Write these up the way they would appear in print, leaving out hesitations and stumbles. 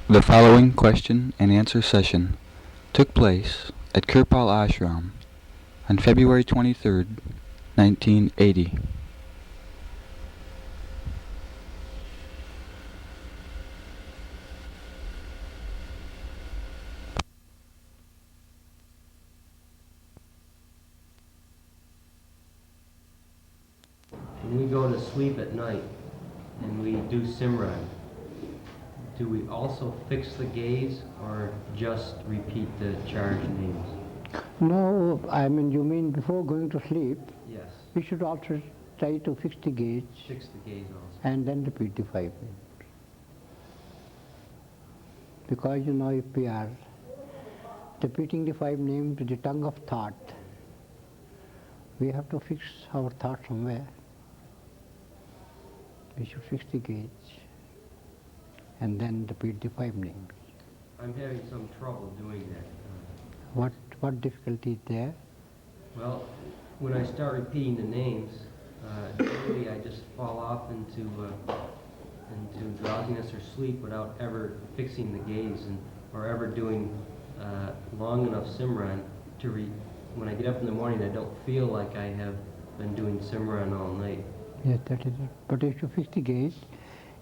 The following question and answer session took place at Kirpal Ashram on February 23rd, 1980. When we go to sleep at night and we do Simran, do we also fix the gaze or just repeat the charged names? No, you mean before going to sleep, Yes. we should also try to fix the gaze Fix the gaze also. and then repeat the 5 names. Because if we are repeating the 5 names with the tongue of thought, we have to fix our thought somewhere. We should fix the gaze and then repeat the 5 names. I'm having some trouble doing that. What difficulty is there? Well, when I start repeating the names, usually I just fall off into drowsiness or sleep without ever fixing the gaze or ever doing long enough Simran to when I get up in the morning, I don't feel like I have been doing Simran all night. Yes, that is it. But if you fix the gaze,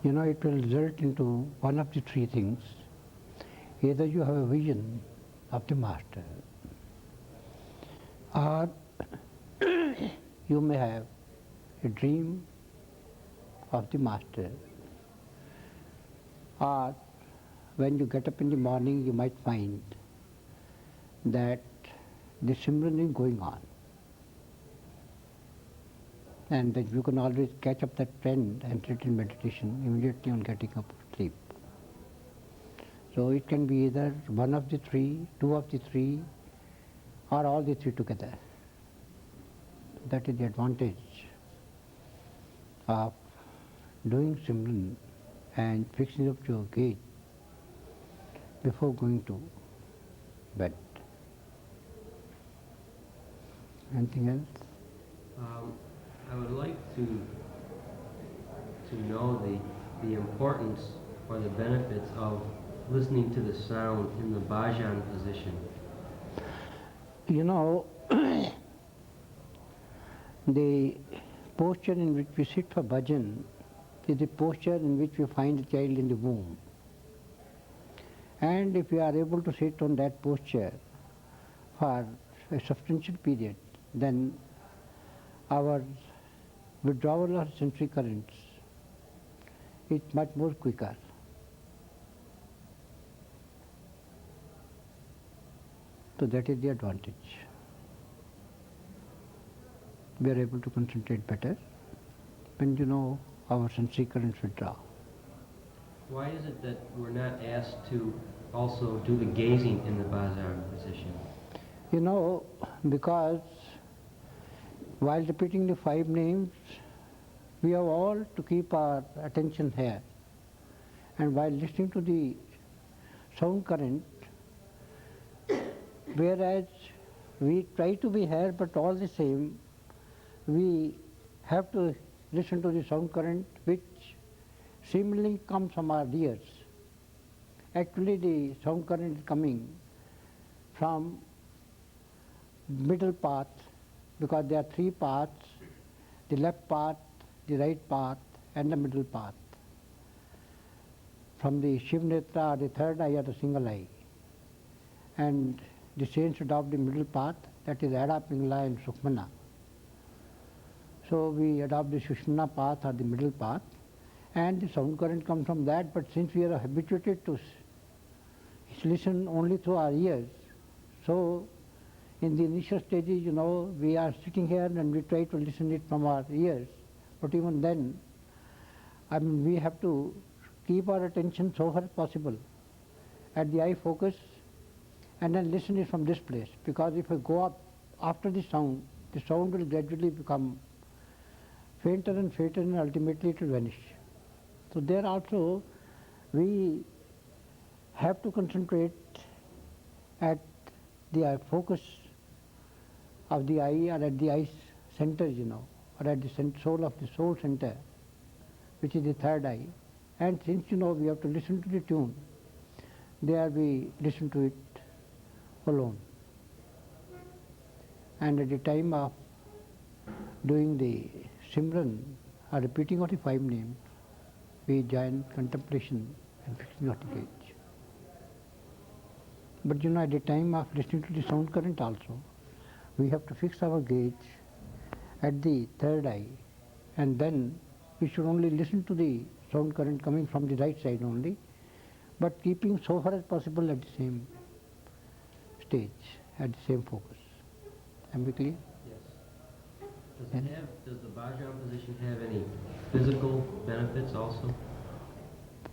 it will result into one of the three things. Either you have a vision of the master, or you may have a dream of the master, or when you get up in the morning you might find that the Simran is going on, and that you can always catch up that trend and sit in meditation immediately on getting up to sleep. So it can be either one of the three, two of the three, or all the three together. That is the advantage of doing Simran and fixing up your gaze before going to bed. Anything else? I would like to know the importance or the benefits of listening to the sound in the bhajan position. The posture in which we sit for bhajan is the posture in which we find the child in the womb. And if we are able to sit on that posture for a substantial period, then our withdrawal of sensory currents is much more quicker. So that is the advantage. We are able to concentrate better when our sensory currents withdraw. Why is it that we're not asked to also do the gazing in the bhajan position? Because while repeating the 5 names, we have all to keep our attention here. And while listening to the sound current, whereas we try to be here, but all the same, we have to listen to the sound current which seemingly comes from our ears. Actually, the sound current is coming from middle path, because there are 3 paths: the left path, the right path, and the middle path. From the Shiv Netra, or the third eye, or the single eye. And the saints adopt the middle path, that is Ada, Pingala, and Sukhmana. So we adopt the Sushmana path, or the middle path, and the sound current comes from that. But since we are habituated to listen only through our ears, so in the initial stages, we are sitting here and we try to listen it from our ears. But even then, we have to keep our attention so far as possible at the eye focus, and then listen it from this place. Because if we go up after the sound will gradually become fainter and fainter, and ultimately it will vanish. So there also we have to concentrate at the eye focus of the eye, or at the eye center, or at the soul of the soul center, which is the third eye. And since we have to listen to the tune, There we listen to it alone. And at the time of doing the Simran, or repeating of the 5 names, we join contemplation and fixing of the gaze. But at the time of listening to the sound current also, we have to fix our gaze at the third eye, and then we should only listen to the sound current coming from the right side only, but keeping so far as possible at the same stage, at the same focus. Am I clear? Yes. Does the Bhajram position have any physical benefits also?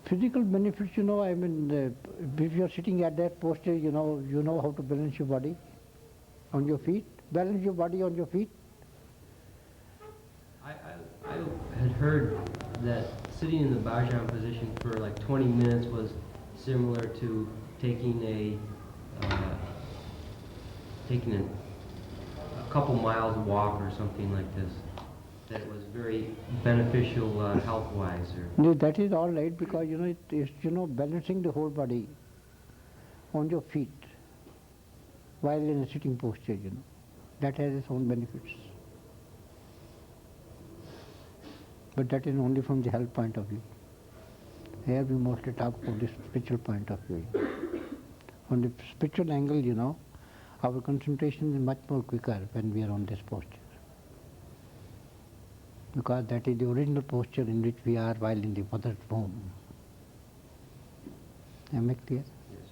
Physical benefits, if you are sitting at that posture, you know how to balance your body on your feet. Balance your body on your feet. I had heard that sitting in the Bhajram position for like 20 minutes was similar to taking a couple miles walk or something like this. That it was very beneficial health-wise. No, that is all right, because it is balancing the whole body on your feet while in a sitting posture. That has its own benefits. But that is only from the health point of view. Here we mostly talk about the spiritual point of view. On the spiritual angle, our concentration is much more quicker when we are on this posture, because that is the original posture in which we are while in the mother's womb. Am I clear? Yes.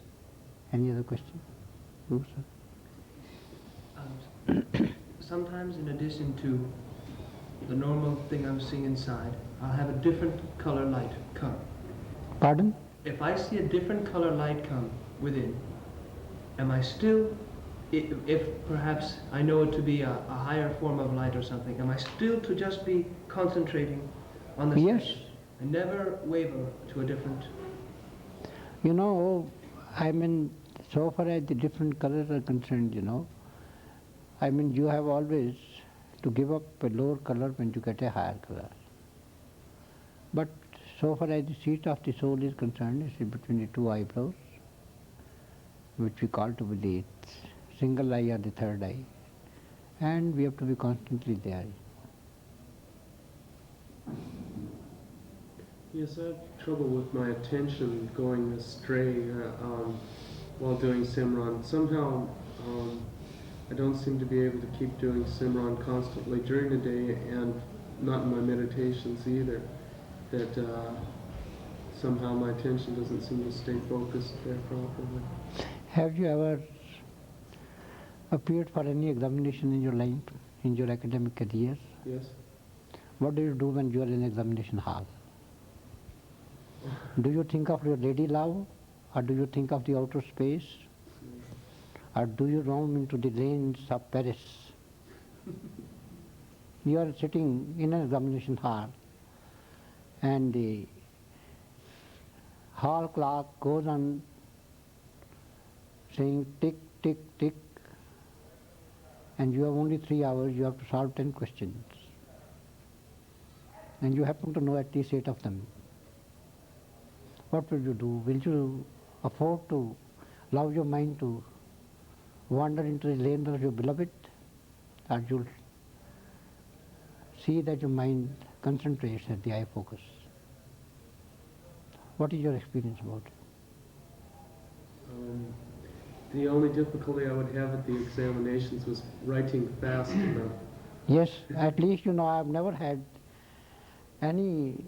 Any other question? No, sir. Sometimes in addition to the normal thing I'm seeing inside, I'll have a different color light come. Pardon? If I see a different color light come within, am I still, if perhaps I know it to be a higher form of light or something, am I still to just be concentrating on the Yes. space and never waver to a different? So far as the different colors are concerned, you have always to give up a lower color when you get a higher color. But so far as the seat of the soul is concerned, it is between the 2 eyebrows, which we call to be the single eye or the third eye, and we have to be constantly there. Yes, I have trouble with my attention going astray while doing Simran. Somehow I don't seem to be able to keep doing Simran constantly during the day, and not in my meditations either. That somehow my attention doesn't seem to stay focused there properly. Have you ever appeared for any examination in your life, in your academic career? Yes. What do you do when you are in examination hall? Do you think of your lady love, or do you think of the outer space, or do you roam into the lanes of Paris? You are sitting in an examination hall, and the hall clock goes on saying tick, tick, tick, and you have only 3 hours, you have to solve 10 questions. And you happen to know at least 8 of them. What will you do? Will you afford to allow your mind to wander into the lane of your beloved? Or you'll see that your mind concentrates at the eye focus? What is your experience about it? The only difficulty I would have at the examinations was writing fast enough. Yes, at least I have never had any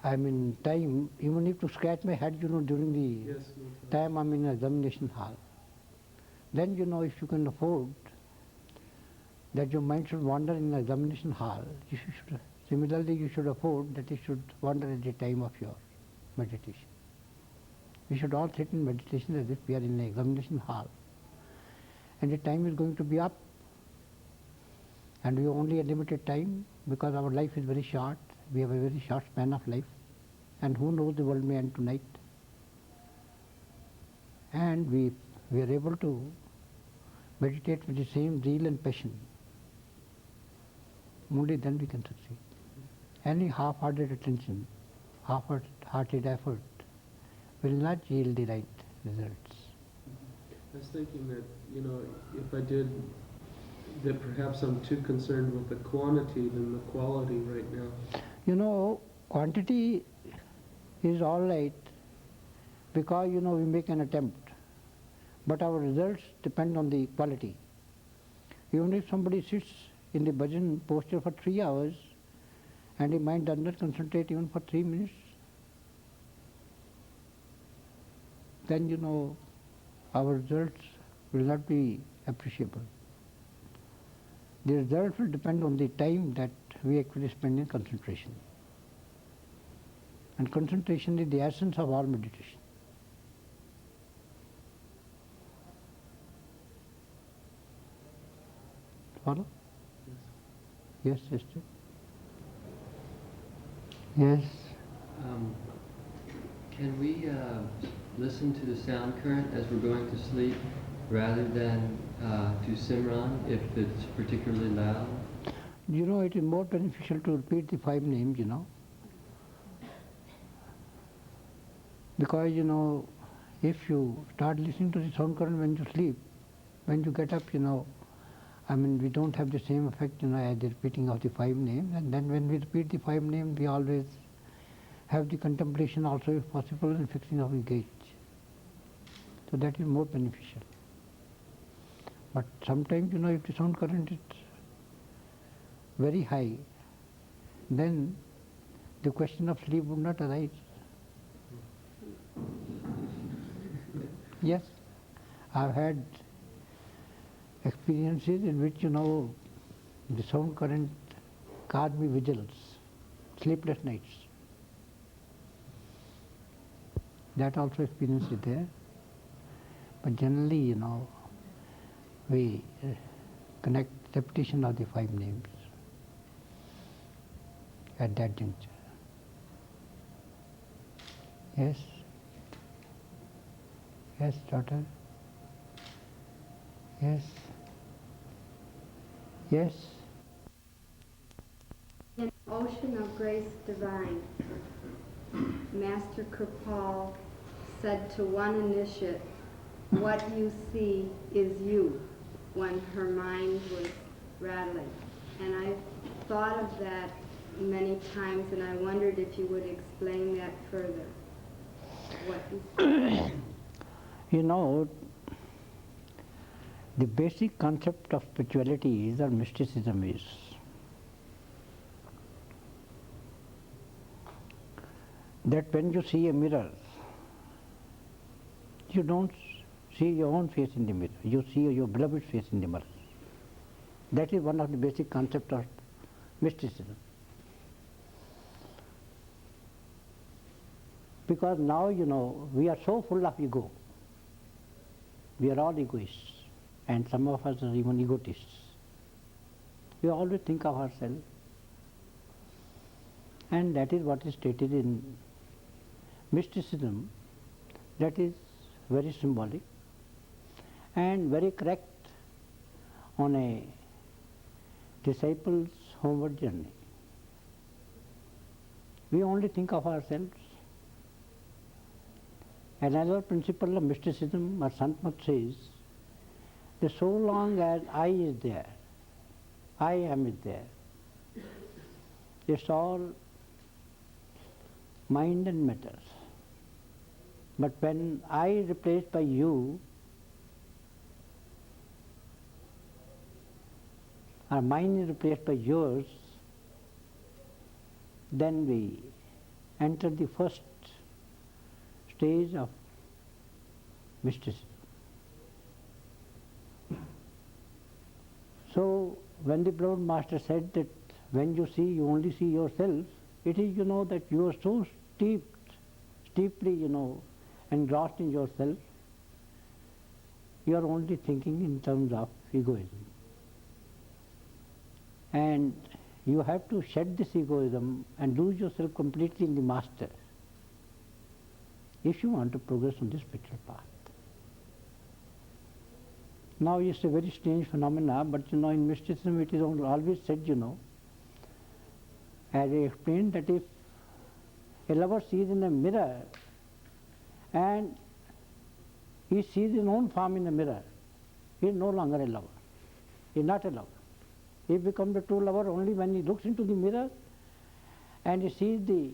time, even if to scratch my head, during the Yes, time I'm in examination hall. Then, if you can afford that your mind should wander in examination hall, similarly you should afford that it should wander at the time of your meditation. We should all sit in meditation as if we are in an examination hall. And the time is going to be up. And we have only a limited time, because our life is very short. We have a very short span of life. And who knows, the world may end tonight. And we are able to meditate with the same zeal and passion. Only then we can succeed. Any half-hearted attention, half-hearted effort will not yield the right results. I was thinking that, if I did, that perhaps I'm too concerned with the quantity than the quality right now. Quantity is all right because, we make an attempt. But our results depend on the quality. Even if somebody sits in the bhajan posture for 3 hours and his mind does not concentrate even for 3 minutes, then, our results will not be appreciable. The results will depend on the time that we actually spend in concentration. And concentration is the essence of all meditation. Follow? Yes, sister. Yes. Can we listen to the sound current as we're going to sleep rather than to Simran if it's particularly loud? It is more beneficial to repeat the 5 names, because, if you start listening to the sound current when you sleep, when you get up, we don't have the same effect, as the repeating of the 5 names. And then when we repeat the 5 names, we always have the contemplation also, if possible, and fixing of the gaze. So that is more beneficial. But sometimes, if the sound current is very high, then the question of sleep would not arise. Yes, I've had experiences in which, the sound current caused me vigils, sleepless nights. That also experience is there. But generally, we connect repetition of the 5 names at that juncture. Yes? Yes, daughter? Yes? Yes? In Ocean of Grace Divine, Master Kripal said to one initiate, "What you see is you," when her mind was rattling. And I thought of that many times, and I wondered if you would explain that further. What you the basic concept of spirituality is, or mysticism is, that when you see a mirror, you don't see your own face in the mirror, you see your beloved's face in the mirror. That is one of the basic concepts of mysticism. Because now, we are so full of ego. We are all egoists, and some of us are even egotists. We always think of ourselves, and that is what is stated in mysticism. That is very symbolic and very correct on a disciple's homeward journey. We only think of ourselves. Another principle of mysticism, or Sant says, that so long as I is there, I am is there, it's all mind and matter. But when I is replaced by you, or mind is replaced by yours, then we enter the first stage of mysticism. So when the beloved Master said that when you see, you only see yourself, it is, that you are so steeply, engrossed in yourself, you are only thinking in terms of egoism. And you have to shed this egoism and lose yourself completely in the Master if you want to progress on this spiritual path. Now it's a very strange phenomena, but in mysticism it is always said, as I explained, that if a lover sees in a mirror and he sees his own form in the mirror, he is no longer a lover. He is not a lover. He becomes a true lover only when he looks into the mirror and he sees the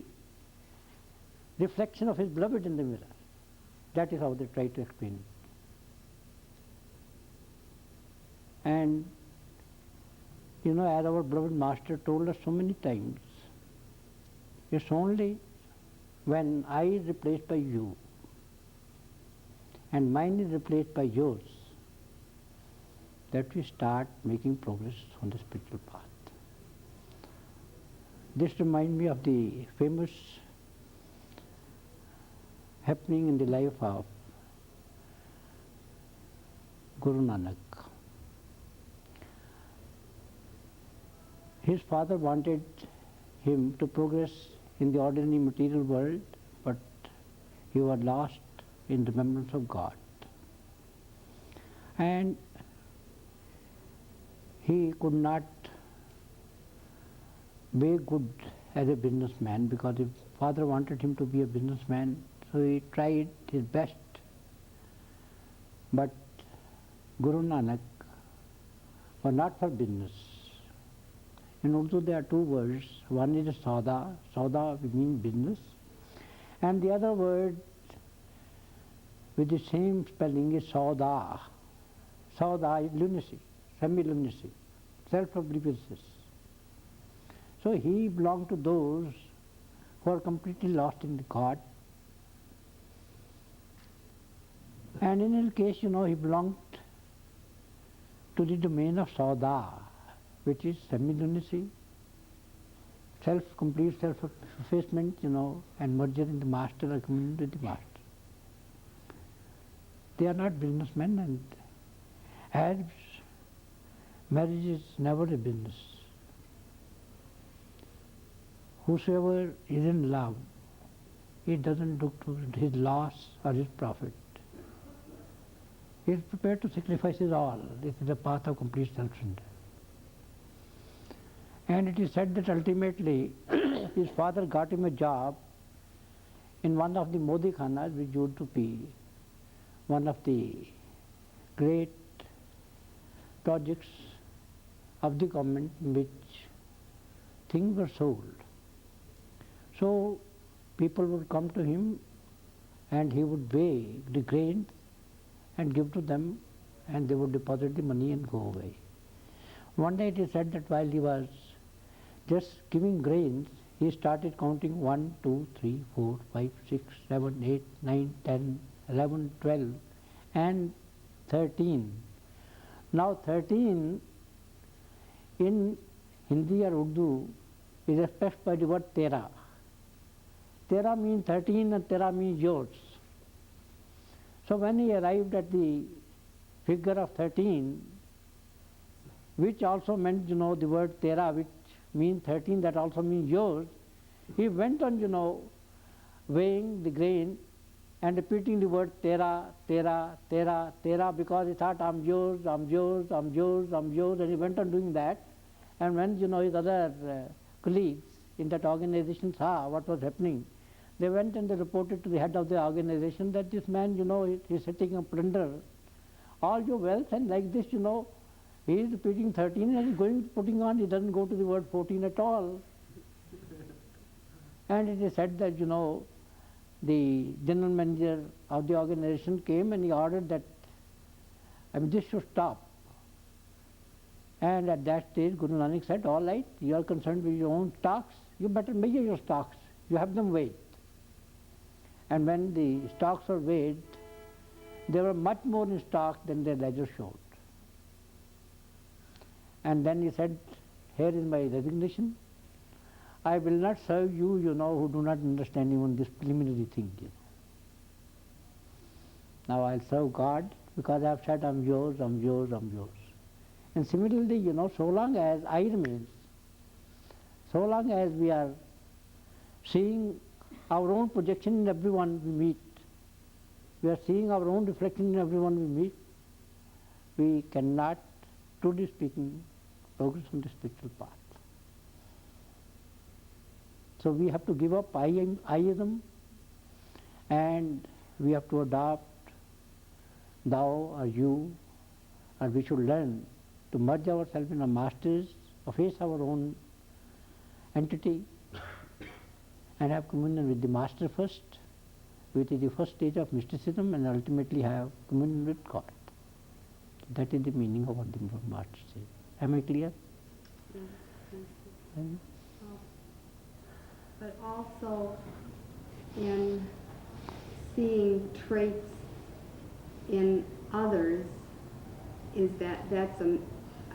reflection of his beloved in the mirror. That is how they try to explain it. And you know, as our beloved Master told us so many times, it's only when I is replaced by you and mine is replaced by yours that we start making progress on the spiritual path. This reminds me of the famous happening in the life of Guru Nanak. His father wanted him to progress in the ordinary material world, but he was lost in remembrance of God. And he could not be good as a businessman because his father wanted him to be a businessman, so he tried his best. But Guru Nanak was not for business. In Urdu there are two words. One is sauda, sauda means business, and the other word with the same spelling is sauda. Sauda is lunacy, semi-lunacy, self-obliviousness. So he belonged to those who are completely lost in God. And in his case, you know, he belonged to the domain of sauda, which is semi-lunacy, complete self-effacement, you know, and merger in the master or communion with the master. They are not businessmen, and as marriage is never a business. Whosoever is in love, he doesn't look to his loss or his profit. He is prepared to sacrifice his all. This is the path of complete self-surrender. And it is said that ultimately his father got him a job in one of the Modi Khanas, which used to be one of the great projects of the government in which things were sold. So people would come to him and he would weigh the grains and give to them, and they would deposit the money and go away. One day it is said that while he was just giving grains, he started counting 1, 2, 3, 4, 5, 6, 7, 8, 9, 10, 11, 12 and 13. Now 13 in Hindi or Urdu is expressed by the word tera. Tera means 13 and tera means yours. So when he arrived at the figure of 13, which also meant, you know, the word tera, which means 13, that also means yours, he went on, you know, weighing the grain and repeating the word tera, tera, tera, tera, because he thought, I'm yours, I'm yours, I'm yours, I'm yours, and he went on doing that. And when, you know, his other colleagues in that organization saw what was happening, they went and they reported to the head of the organization that this man, you know, he's setting up plunder all your wealth, and like this, you know, he is repeating 13 and he's going, putting on, he doesn't go to the word 14 at all. And it is said that, you know, the general manager of the organization came and he ordered that, this should stop. And at that stage, Guru Nanak said, all right, you are concerned with your own stocks, you better measure your stocks, you have them weighed. And when the stocks were weighed, there were much more in stock than their ledger showed. And then he said, here is my resignation. I will not serve you, you know, who do not understand even this preliminary thing. You know. Now I'll serve God because I have said I'm yours, I'm yours, I'm yours. And similarly, you know, so long as I remains, so long as we are seeing our own projection in everyone we meet, we are seeing our own reflection in everyone we meet, we cannot, truly speaking, progress on the spiritual path. So we have to give up I-ism, and we have to adopt thou or you, or we should learn to merge ourselves in a masters, or face our own entity and have communion with the master first, which is the first stage of mysticism, and ultimately have communion with God. That is the meaning of what the master says. Am I clear? Yes, thank you. But also in seeing traits in others, is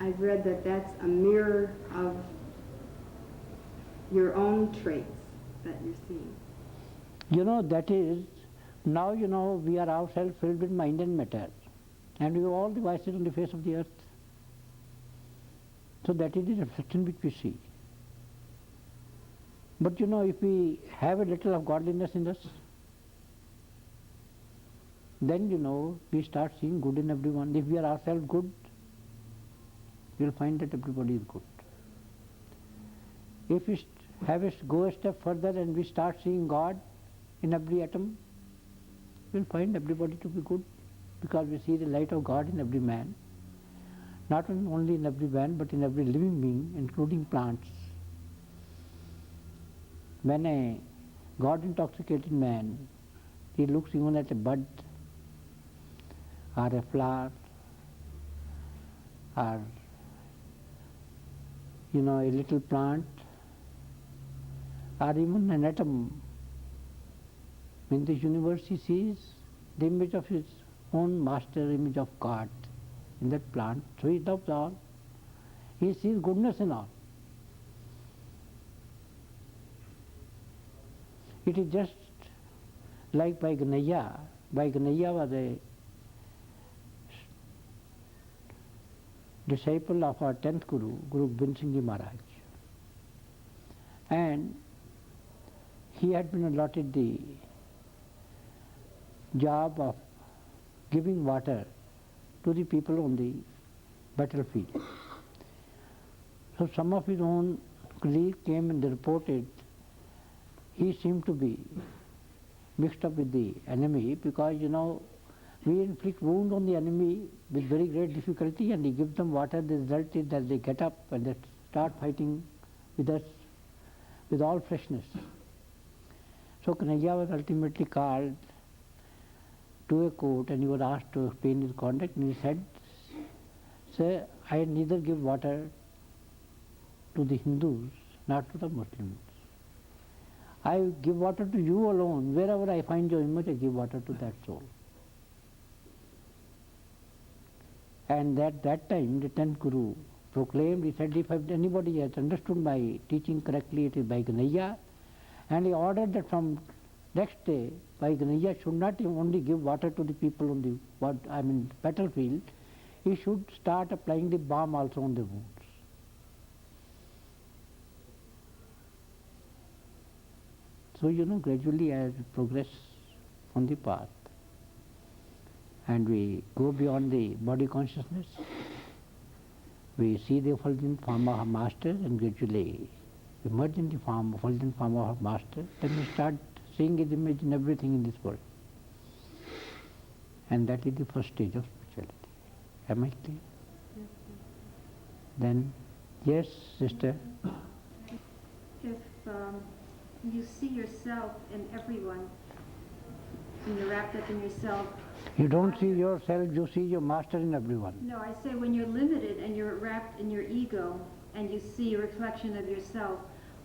I've read that that's a mirror of your own traits that you're seeing. That is, now we are ourselves filled with mind and matter, and we have all the vices on the face of the earth. So that is the reflection which we see. But if we have a little of godliness in us, then we start seeing good in everyone. If we are ourselves good, you'll find that everybody is good. If we go a step further and we start seeing God in every atom, we'll find everybody to be good, because we see the light of God in every man. Not only in every man, but in every living being, including plants. When a God-intoxicated man, he looks even at a bud, or a flower, or a little plant, or even an atom. In the universe he sees the image of his own master, image of God in that plant. So he loves all. He sees goodness in all. It is just like Bhai Ganaiah was a disciple of our 10th Guru, Guru Gobind Singh Ji Maharaj. And he had been allotted the job of giving water to the people on the battlefield. So some of his own colleagues came and they reported he seemed to be mixed up with the enemy, because we inflict wound on the enemy with very great difficulty, and he gives them water. The result is that they get up and they start fighting with us with all freshness. So Kanhaiya was ultimately called to a court, and he was asked to explain his conduct, and he said, "Sir, I neither give water to the Hindus nor to the Muslims. I give water to you alone. Wherever I find your image, I give water to that soul." And at that time, the 10th Guru proclaimed, he said, if anybody has understood my teaching correctly, it is Bhai Ganaiah. And he ordered that from next day, Bhai Ganaiah should not only give water to the people on the battlefield, he should start applying the balm also on the wounds. So, gradually as we progress on the path, and we go beyond the body consciousness, we see the effulgent form of our master, and gradually we merge in the effulgent form of our master, then we start seeing his image in everything in this world. And that is the first stage of spirituality. Am I clear? Yes, Then, yes, sister? If you see yourself in everyone, and you're wrapped up in yourself. You don't see yourself, you see your master in everyone. No, I say when you're limited and you're wrapped in your ego and you see a reflection of yourself,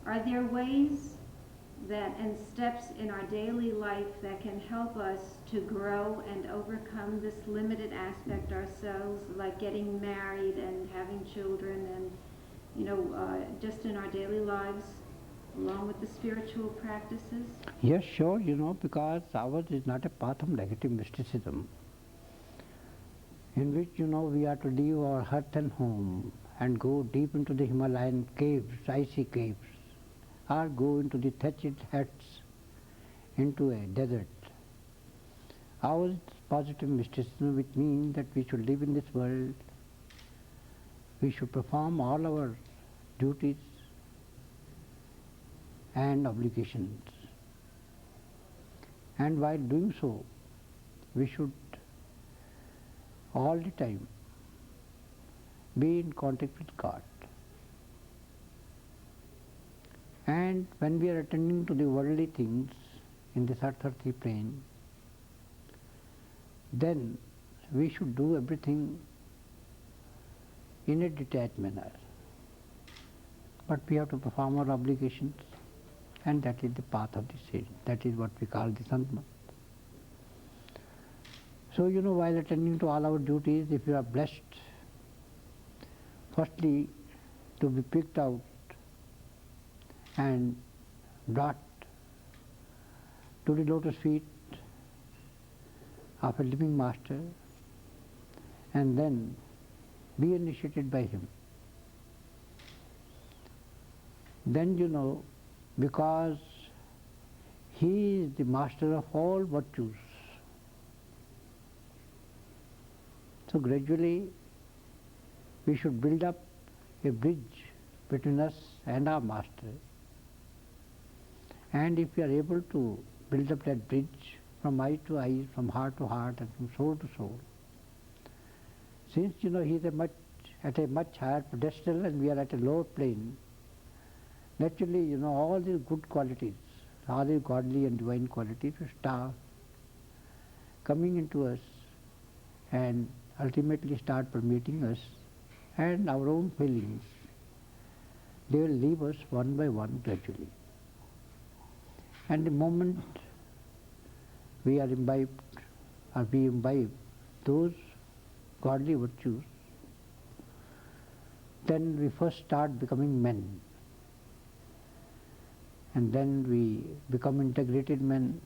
are there ways and steps in our daily life that can help us to grow and overcome this limited aspect ourselves, like getting married and having children and, just in our daily lives, along with the spiritual practices? Yes, sure, because ours is not a path of negative mysticism, in which, we are to leave our hearth and home and go deep into the Himalayan caves, icy caves, or go into the thatched huts into a desert. Ours is positive mysticism, which means that we should live in this world, we should perform all our duties and obligations. And while doing so, we should all the time be in contact with God. And when we are attending to the worldly things in this earthly plane, then we should do everything in a detached manner. But we have to perform our obligations, and that is the path of the sage. That is what we call the Sant. So, while attending to all our duties, if you are blessed, firstly, to be picked out and brought to the lotus feet of a living master, and then be initiated by him. Then because he is the master of all virtues, so gradually we should build up a bridge between us and our master. And if we are able to build up that bridge from eye to eye, from heart to heart, and from soul to soul, since he is at a much higher pedestal and we are at a lower plane, naturally, all these good qualities, all these godly and divine qualities will start coming into us and ultimately start permeating us, and our own feelings, they will leave us one by one gradually. And the moment we are imbibed, or we imbibe those godly virtues, then we first start becoming men. And then we become integrated men,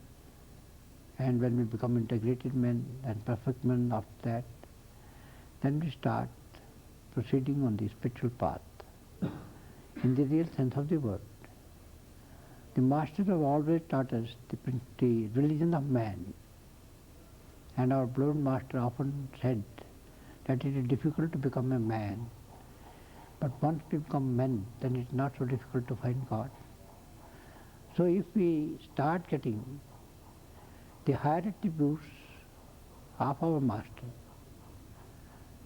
and when we become integrated men and perfect men after that, then we start proceeding on the spiritual path in the real sense of the word. The masters have always taught us the religion of man, and our beloved master often said that it is difficult to become a man, but once we become men, then it is not so difficult to find God. So if we start getting the higher attributes of our master,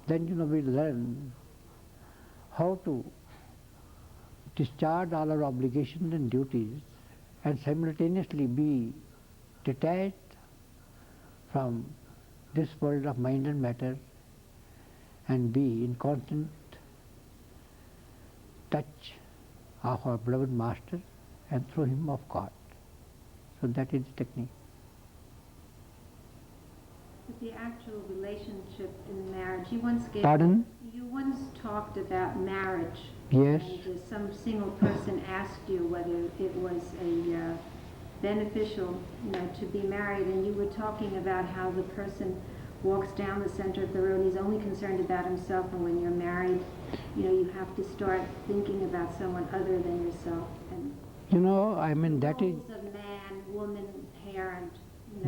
then we learn how to discharge all our obligations and duties and simultaneously be detached from this world of mind and matter and be in constant touch of our beloved master and through him of God. So that is the technique. With the actual relationship in marriage, you once Pardon? You once talked about marriage. Yes. And some single person asked you whether it was a beneficial, to be married, and you were talking about how the person walks down the center of the road. He's only concerned about himself, and when you're married, you have to start thinking about someone other than yourself. And that is... roles of man, woman, parent,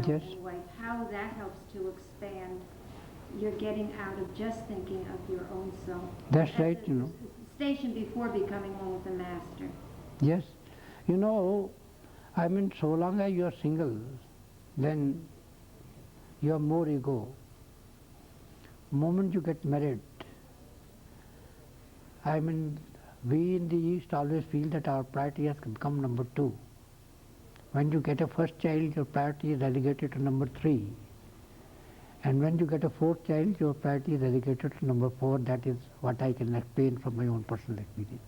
Yes. and wife, how that helps to expand. You're getting out of just thinking of your own self. That's right, Station before becoming one with the master. Yes. So long as you are single, then you have more ego. Moment you get married, we in the East always feel that our priority has become number 2. When you get a first child, your priority is relegated to number 3. And when you get a 4th child, your priority is relegated to number 4. That is what I can explain from my own personal experience.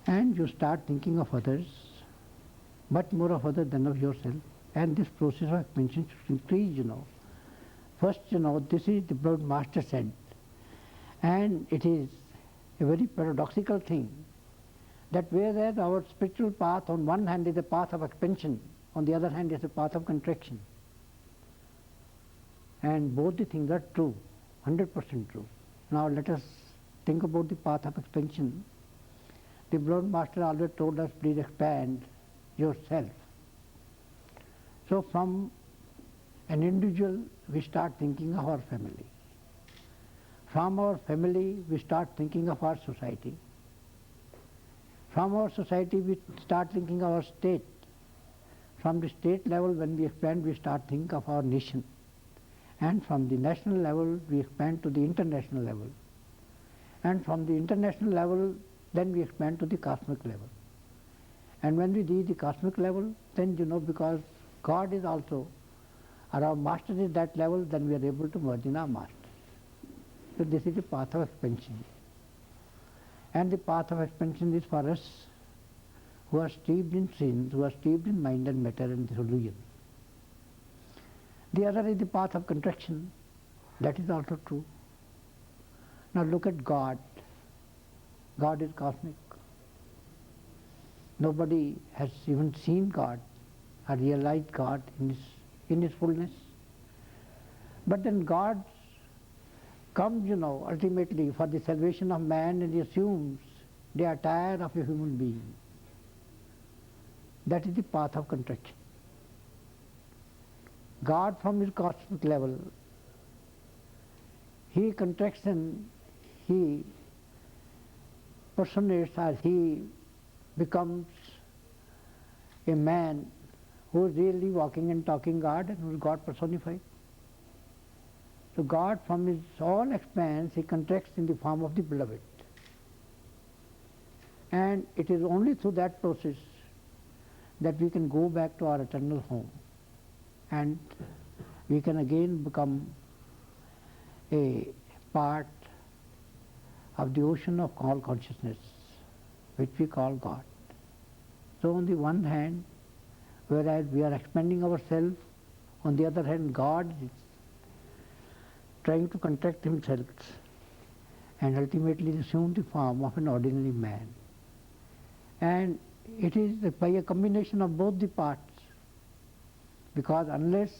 And you start thinking of others, much more of others than of yourself. And this process of expansion should increase, First, this is the beloved master said. And it is a very paradoxical thing that whereas our spiritual path on one hand is a path of expansion, on the other hand is a path of contraction. And both the things are true, 100% true. Now let us think about the path of expansion. The beloved master always told us, please expand yourself. So from an individual, we start thinking of our family. From our family, we start thinking of our society. From our society, we start thinking of our state. From the state level, when we expand, we start thinking of our nation. And from the national level, we expand to the international level. And from the international level, then we expand to the cosmic level. And when we reach the cosmic level, then because God is also, or our master is that level, then we are able to merge in our master. So this is the path of expansion. And the path of expansion is for us who are steeped in sins, who are steeped in mind and matter and disillusion. The other is the path of contraction. That is also true. Now look at God. God is cosmic. Nobody has even seen God or realized God in his fullness. But then God comes, ultimately for the salvation of man, and he assumes the attire of a human being. That is the path of contraction. God from his cosmic level, he contracts and he personates, or he becomes a man who is really walking and talking God and who is God personified. So God from his own expanse, he contracts in the form of the beloved. And it is only through that process that we can go back to our eternal home. And we can again become a part of the ocean of all consciousness, which we call God. So on the one hand, whereas we are expanding ourselves, on the other hand, God is trying to contract himself and ultimately assume the form of an ordinary man. And it is by a combination of both the parts, because unless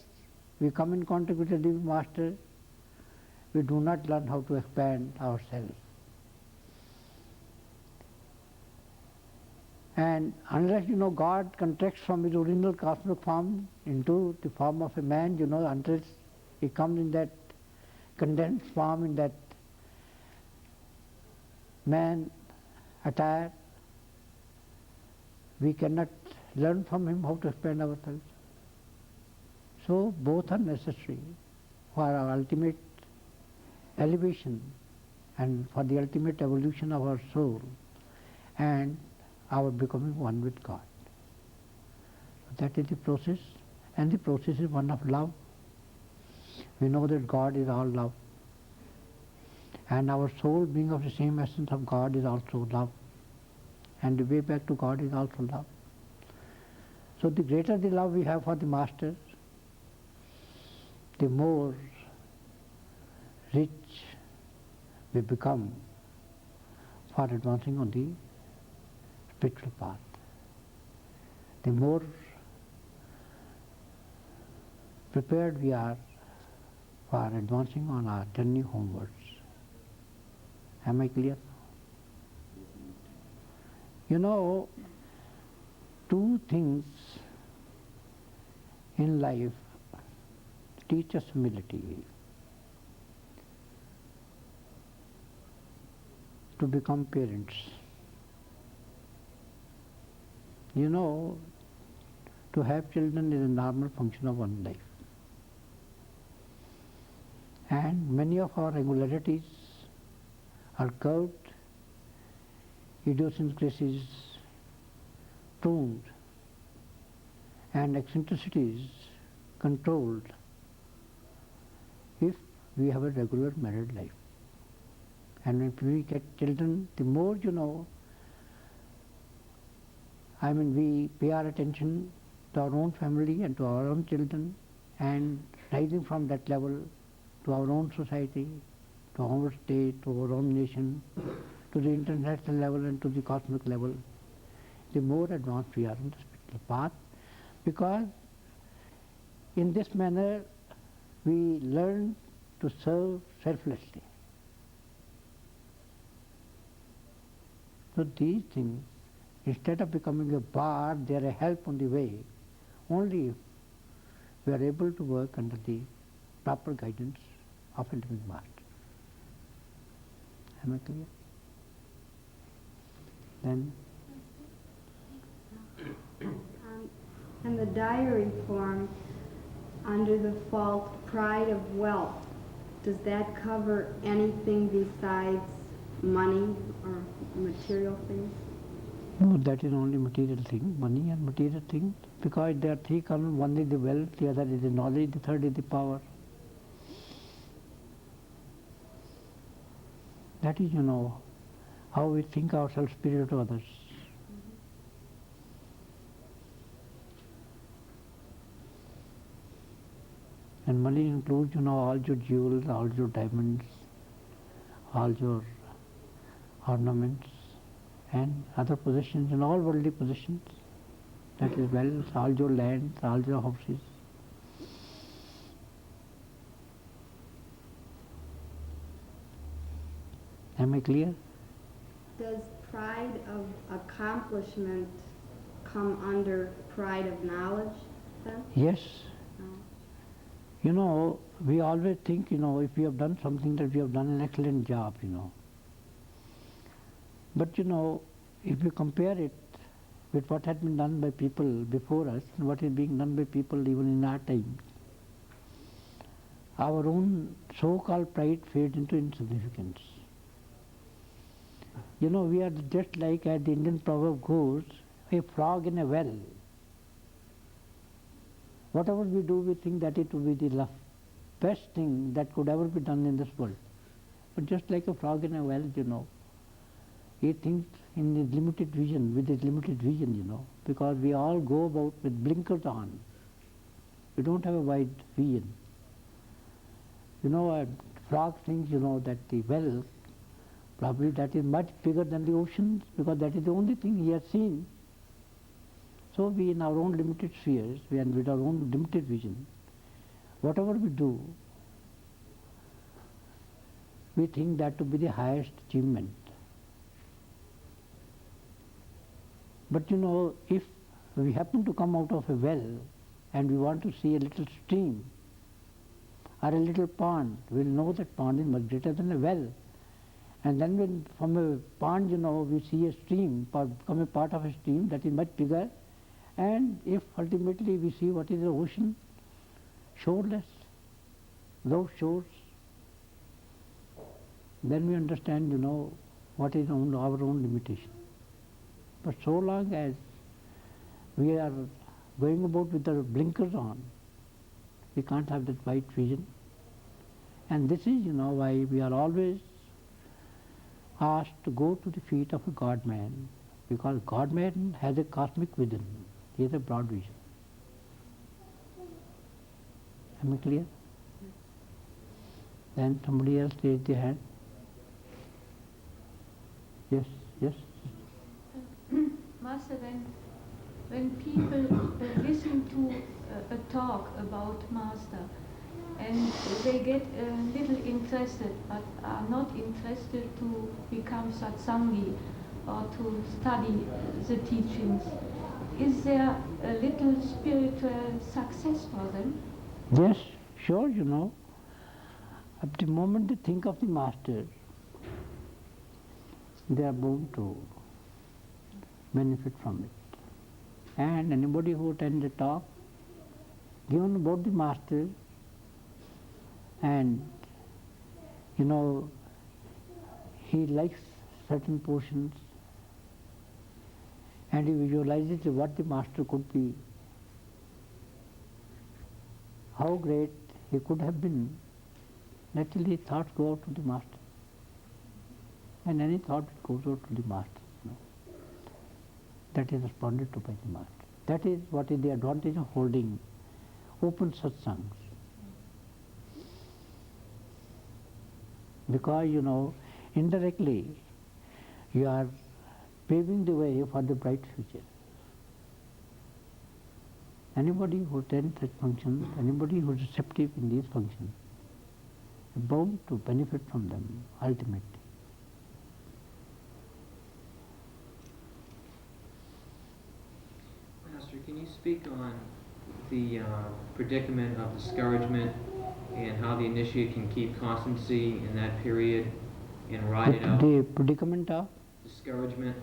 we come in contact with the Divine Master, we do not learn how to expand ourselves. And unless, God contracts from his original cosmic form into the form of a man, until he comes in that condensed form, in that man attire, we cannot learn from him how to expand ourselves. So both are necessary for our ultimate elevation and for the ultimate evolution of our soul and our becoming one with God. So that is the process, and the process is one of love. We know that God is all love, and our soul, being of the same essence of God, is also love, and the way back to God is also love. So the greater the love we have for the Master, the more rich we become for advancing on the spiritual path. The more prepared we are for advancing on our journey homewards. Am I clear? Two things in life teach us humility. To become parents. To have children is a normal function of one life. And many of our regularities are curved, idiosyncrasies pruned, and eccentricities controlled if we have a regular married life. And if we get children, the more we pay our attention to our own family and to our own children, and rising from that level to our own society, to our state, to our own nation, to the international level and to the cosmic level, the more advanced we are in the spiritual path, because in this manner we learn to serve selflessly. So these things, instead of becoming a bar, they are a help on the way, only if we are able to work under the proper guidance of a living Master. Am I clear? Then? In the diary form, under the fault pride of wealth, does that cover anything besides money or material things? No, that is only material thing, money and material things. Because there are three columns, one is the wealth, the other is the knowledge, the third is the power. That is, how we think ourselves superior to others. And money includes, all your jewels, all your diamonds, all your ornaments, and other possessions, and all worldly possessions. That is wealth, all your lands, all your houses. Am I clear? Does pride of accomplishment come under pride of knowledge then? Yes. No. We always think, if we have done something, that we have done an excellent job, But, if you compare it with what had been done by people before us and what is being done by people even in our time, our own so-called pride fades into insignificance. We are just like, as the Indian proverb goes, a frog in a well. Whatever we do, we think that it will be the best thing that could ever be done in this world. But just like a frog in a well, he thinks in his limited vision, with his limited vision, because we all go about with blinkers on. We don't have a wide vision. A frog thinks, that the well, probably that is much bigger than the oceans, because that is the only thing he has seen. So we, in our own limited spheres, and with our own limited vision, whatever we do, we think that to be the highest achievement. But if we happen to come out of a well and we want to see a little stream or a little pond, we'll know that pond is much greater than a well. And then when from a pond, we see a stream, become a part of a stream that is much bigger. And if ultimately we see what is the ocean, shoreless, those shores, then we understand, what is our own limitation. But so long as we are going about with our blinkers on, we can't have that wide vision. And this is, why we are always asked to go to the feet of a God-man, because God-man has a cosmic vision. He has a broad vision. Am I clear? Then somebody else raised their hand. Yes, yes. Master, when people listen to a talk about Master and they get a little interested but are not interested to become satsangi or to study the teachings, is there a little spiritual success for them? Yes, sure, At the moment they think of the Master, they are bound to benefit from it. And anybody who attends a talk given about the Master, and he likes certain portions and he visualizes what the Master could be, how great he could have been, naturally thoughts go out to the Master. And any thought that goes out to the Master, that is responded to by the Master. That is what is the advantage of holding open satsangs. Because, indirectly you are paving the way for the bright future. Anybody who attends such functions, anybody who is receptive in these functions, is bound to benefit from them ultimately. Master, can you speak on the predicament of discouragement and how the initiate can keep constancy in that period and ride it out? The predicament of? Discouragement.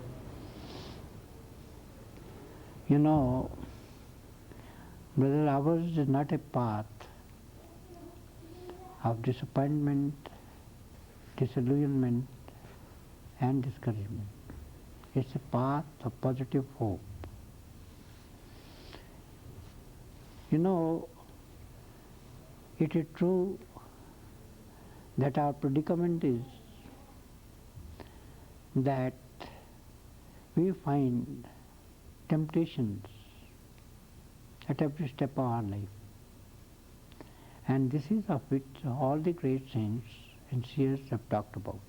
Brother, ours is not a path of disappointment, disillusionment, and discouragement. It's a path of positive hope. You know, it is true that our predicament is that we find temptations at every step of our life. And this is of which all the great saints and seers have talked about.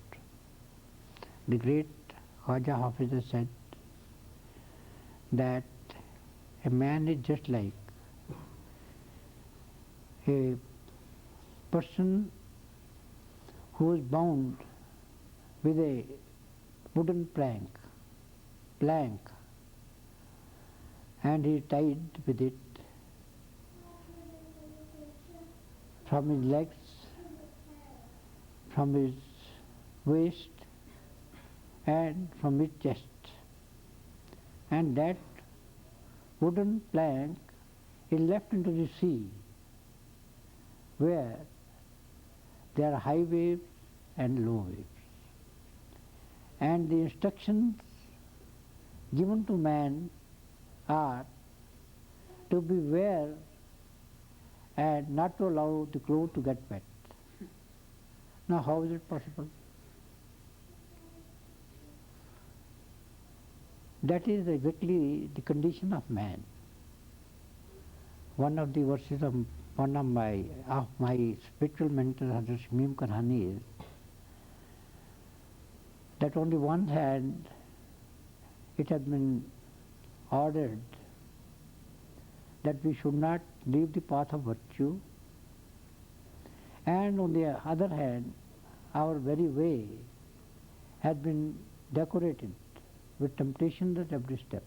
The great Khwaja Hafiz has said that a man is just like a person who is bound with a wooden plank, and he is tied with it from his legs, from his waist, and from his chest. And that wooden plank is left into the sea, where there are high waves and low waves. And the instructions given to man are to beware and not to allow the clothes to get wet. Now, how is it possible? That is exactly the condition of man. One of the verses of one of my spiritual mentor, Hazrat Shamim Karhani, is that on the one hand, it has been ordered that we should not leave the path of virtue, and on the other hand, our very way has been decorated with temptations at every step.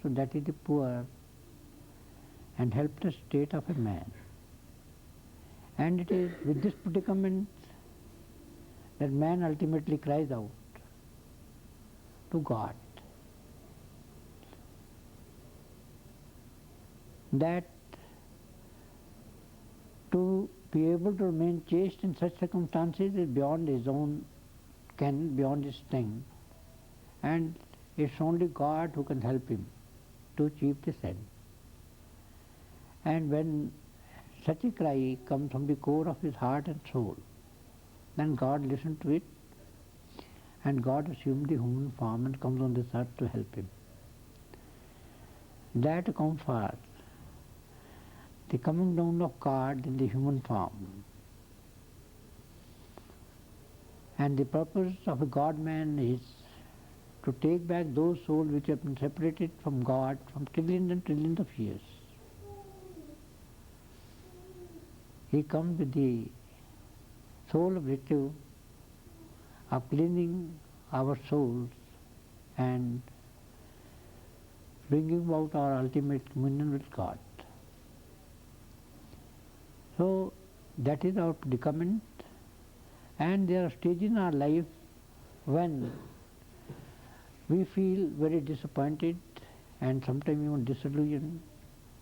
So that is the poor and helpless state of a man. And it is with this predicament that man ultimately cries out to God that to be able to remain chaste in such circumstances is beyond his own ken, beyond his strength, and it's only God who can help him to achieve this end. And when such a cry comes from the core of his heart and soul, then God listens to it, and God assumes the human form and comes on this earth to help him. That accounts for the coming down of God in the human form. And the purpose of a God-man is to take back those souls which have been separated from God from trillions and trillions of years. He comes with the sole objective of cleansing our souls and bringing about our ultimate communion with God. So that is our predicament, and there are stages in our life when we feel very disappointed and sometimes even disillusioned,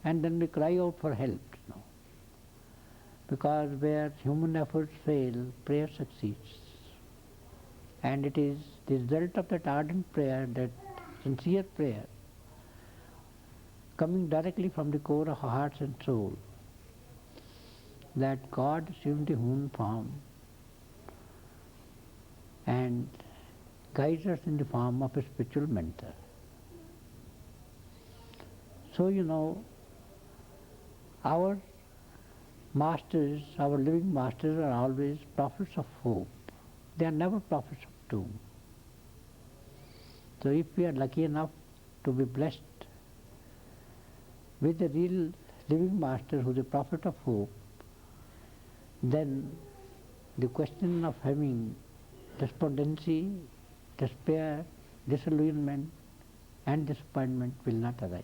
and then we cry out for help. Because where human efforts fail, prayer succeeds. And it is the result of that ardent prayer, that sincere prayer, coming directly from the core of our hearts and soul, that God assumes the human form and guides us in the form of a spiritual mentor. So, our masters, our living masters, are always prophets of hope. They are never prophets of doom. So if we are lucky enough to be blessed with a real living master who is a prophet of hope, then the question of having despondency, despair, disillusionment and disappointment will not arise.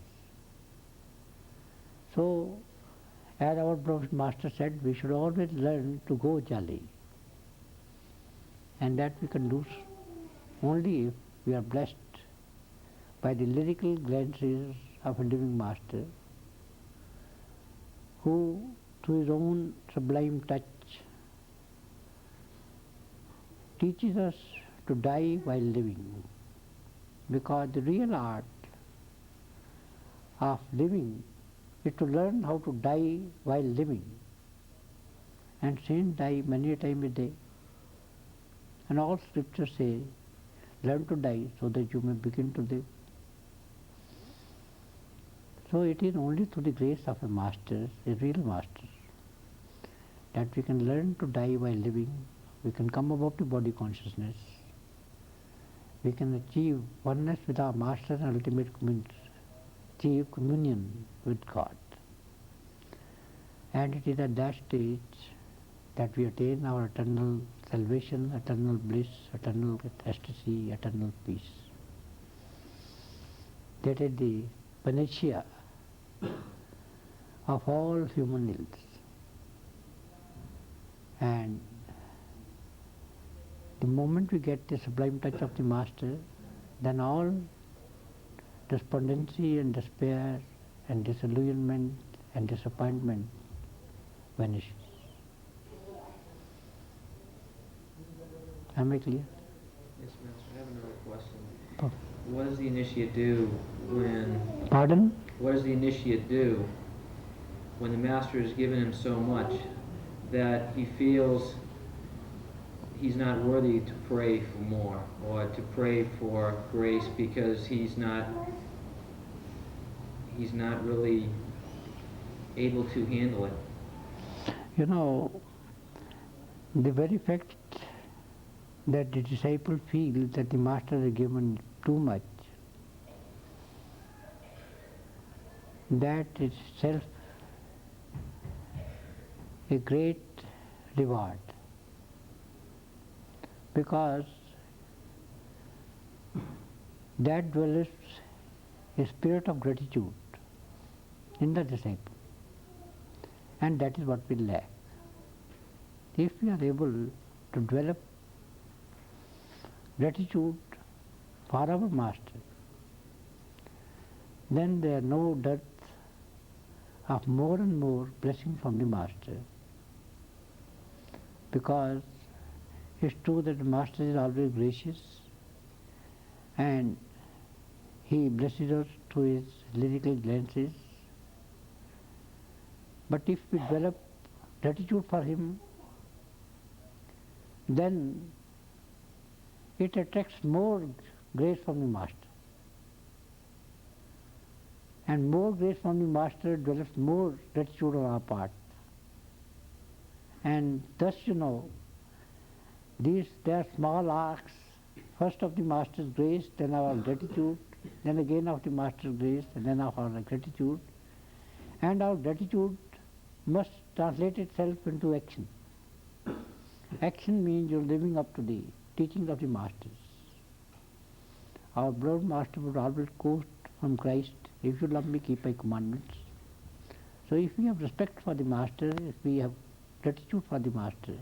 So, as our Prophet Master said, we should always learn to go jolly. And that we can do only if we are blessed by the lyrical glances of a living Master who, through his own sublime touch, teaches us to die while living. Because the real art of living is to learn how to die while living. And saints die many a time a day. And all scriptures say, learn to die so that you may begin to live. So it is only through the grace of a master, a real master, that we can learn to die while living. We can come above the body consciousness. We can achieve oneness with our master and ultimate achieve communion with God. And it is at that stage that we attain our eternal salvation, eternal bliss, eternal ecstasy, eternal peace. That is the panacea of all human ills. And the moment we get the sublime touch of the Master, then all despondency and despair and disillusionment and disappointment vanishes. Am I clear? Yes, Master. I have another question. Oh. What does the initiate do when... Pardon? What does the initiate do when the Master has given him so much that he feels he's not worthy to pray for more or to pray for grace because he's not really able to handle it? You know, the very fact that the disciple feels that the Master has given too much, that is itself a great reward, because that develops a spirit of gratitude in the disciple, and that is what we lack. If we are able to develop gratitude for our Master, then there are no dearth of more and more blessing from the Master, because it's true that the Master is always gracious and he blesses us through his lyrical glances. But if we develop gratitude for him, then it attracts more grace from the Master. And more grace from the Master develops more gratitude on our part. And thus, you know, there are small acts, first of the Master's grace, then our gratitude, then again of the Master's grace, and then of our gratitude. And our gratitude must translate itself into action. Action means you're living up to the teachings of the Masters. Our beloved Master would always quote from Christ, "If you love me, keep my commandments." So if we have respect for the Master, if we have gratitude for the Master,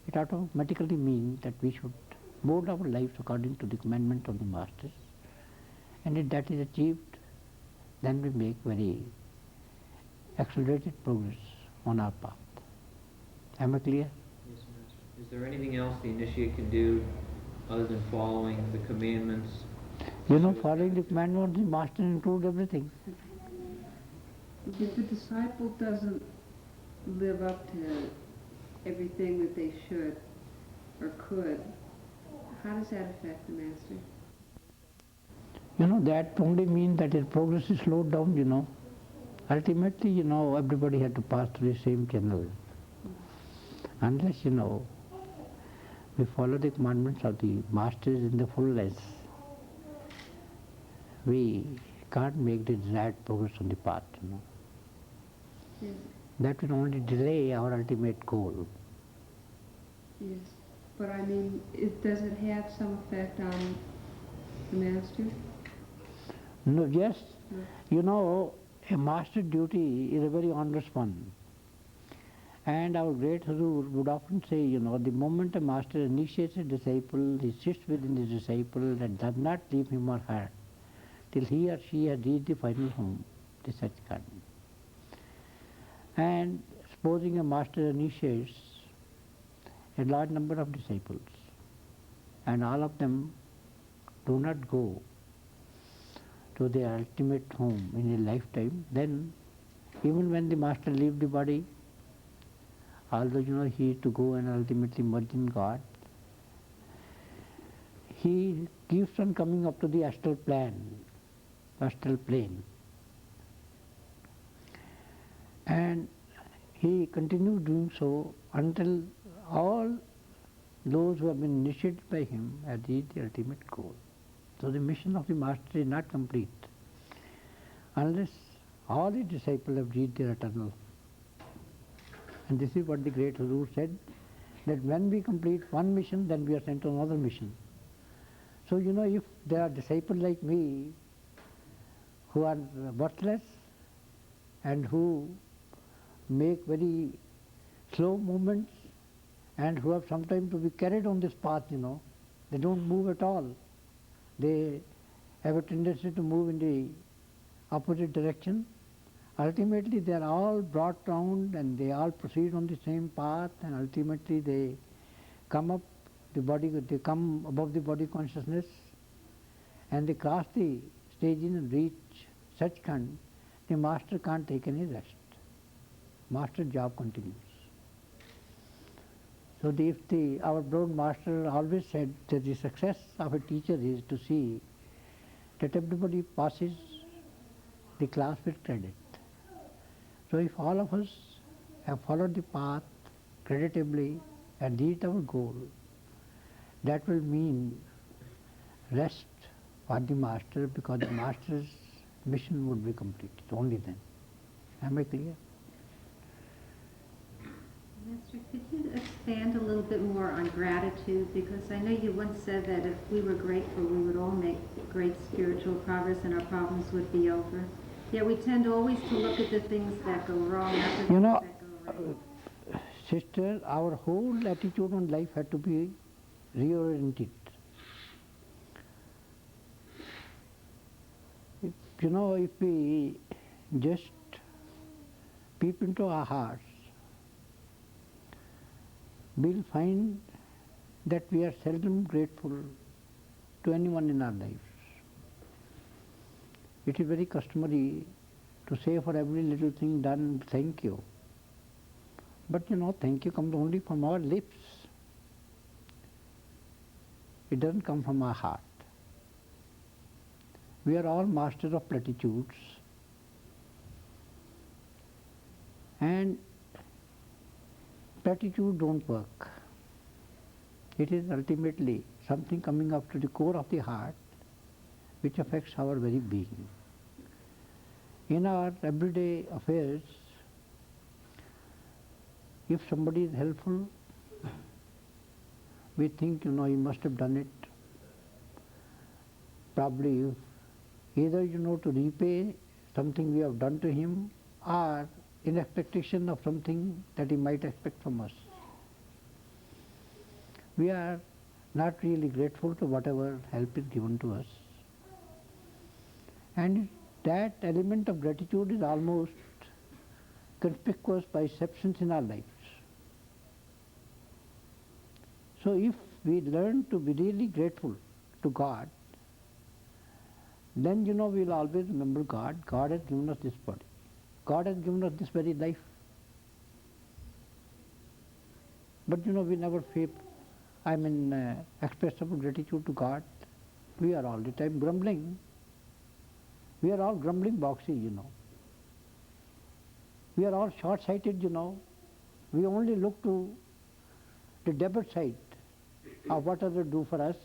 it automatically means that we should mold our lives according to the commandment of the Masters. And if that is achieved, then we make very accelerated progress on our path. Am I clear? Yes, Master. Is there anything else the initiate can do other than following the commandments? You know, following the commandments of the Master includes everything. If the disciple doesn't live up to everything that they should or could, how does that affect the Master? You know, that only means that his progress is slowed down, you know. Ultimately, you know, everybody had to pass through the same channel. Unless, you know, we follow the commandments of the Masters in the fullness, we can't make the desired progress on the path, you know. Yes. That will only delay our ultimate goal. Yes, but I mean, does it have some effect on the Master? No, yes, No. you know, a master duty is a very onerous one. And our great Hazur would often say, you know, the moment a master initiates a disciple, he sits within the disciple and does not leave him or her till he or she has reached the final home, the Satchikhand. And supposing a master initiates a large number of disciples, and all of them do not go to their ultimate home in a lifetime, then even when the master leaves the body, although he is to go and ultimately merge in God, he keeps on coming up to the astral plane. And he continues doing so until all those who have been initiated by him have reached the ultimate goal. So the mission of the master is not complete unless all the disciples have reached their eternal. And this is what the great Guru said, that when we complete one mission, then we are sent to another mission. So if there are disciples like me who are worthless and who make very slow movements and who have sometimes to be carried on this path, they don't move at all. They have a tendency to move in the opposite direction. Ultimately they are all brought round and they all proceed on the same path, and ultimately they come above the body consciousness, and they cross the stages and reach Sachkhand. The master can't take any rest. Master's job continues. So our broad master always said that the success of a teacher is to see that everybody passes the class with credit. So if all of us have followed the path creditably and reached our goal, that will mean rest for the master, because the master's mission would be completed only then. Am I clear? Master, could you expand a little bit more on gratitude? Because I know you once said that if we were grateful, we would all make great spiritual progress and our problems would be over. Yet we tend always to look at the things that go wrong, not the things that go right. Sister, our whole attitude on life had to be reoriented. If we just peep into our hearts, we'll find that we are seldom grateful to anyone in our lives. It is very customary to say for every little thing done, thank you. But thank you comes only from our lips. It doesn't come from our heart. We are all masters of platitudes, and platitudes don't work. It is ultimately something coming up to the core of the heart which affects our very being. In our everyday affairs, if somebody is helpful, we think, he must have done it probably either, to repay something we have done to him, or in expectation of something that he might expect from us. We are not really grateful to whatever help is given to us. And that element of gratitude is almost conspicuous by absence in our lives. So if we learn to be really grateful to God, then we'll always remember God. God has given us this body. God has given us this very life. But we never express our gratitude to God. We are all the time grumbling. We are all grumbling boxes, We are all short-sighted, We only look to the debit side of what others do for us.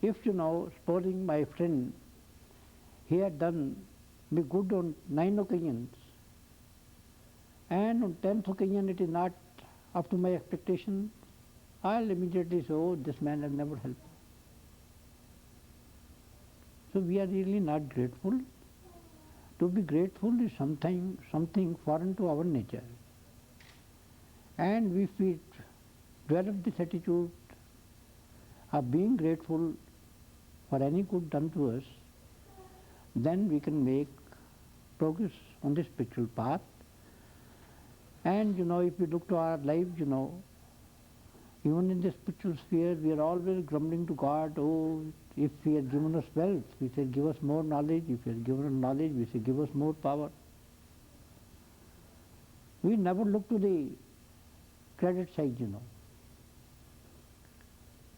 If, supposing my friend, he had done me good on 9 occasions, and on 10th occasion it is not up to my expectation, I'll immediately say, oh, this man has never helped. So we are really not grateful. To be grateful is something foreign to our nature. And if we develop this attitude of being grateful for any good done to us, then we can make progress on the spiritual path, And if we look to our lives, even in the spiritual sphere, we are always grumbling to God, oh, if He has given us wealth, we say, give us more knowledge. If He has given us knowledge, we say, give us more power. We never look to the credit side,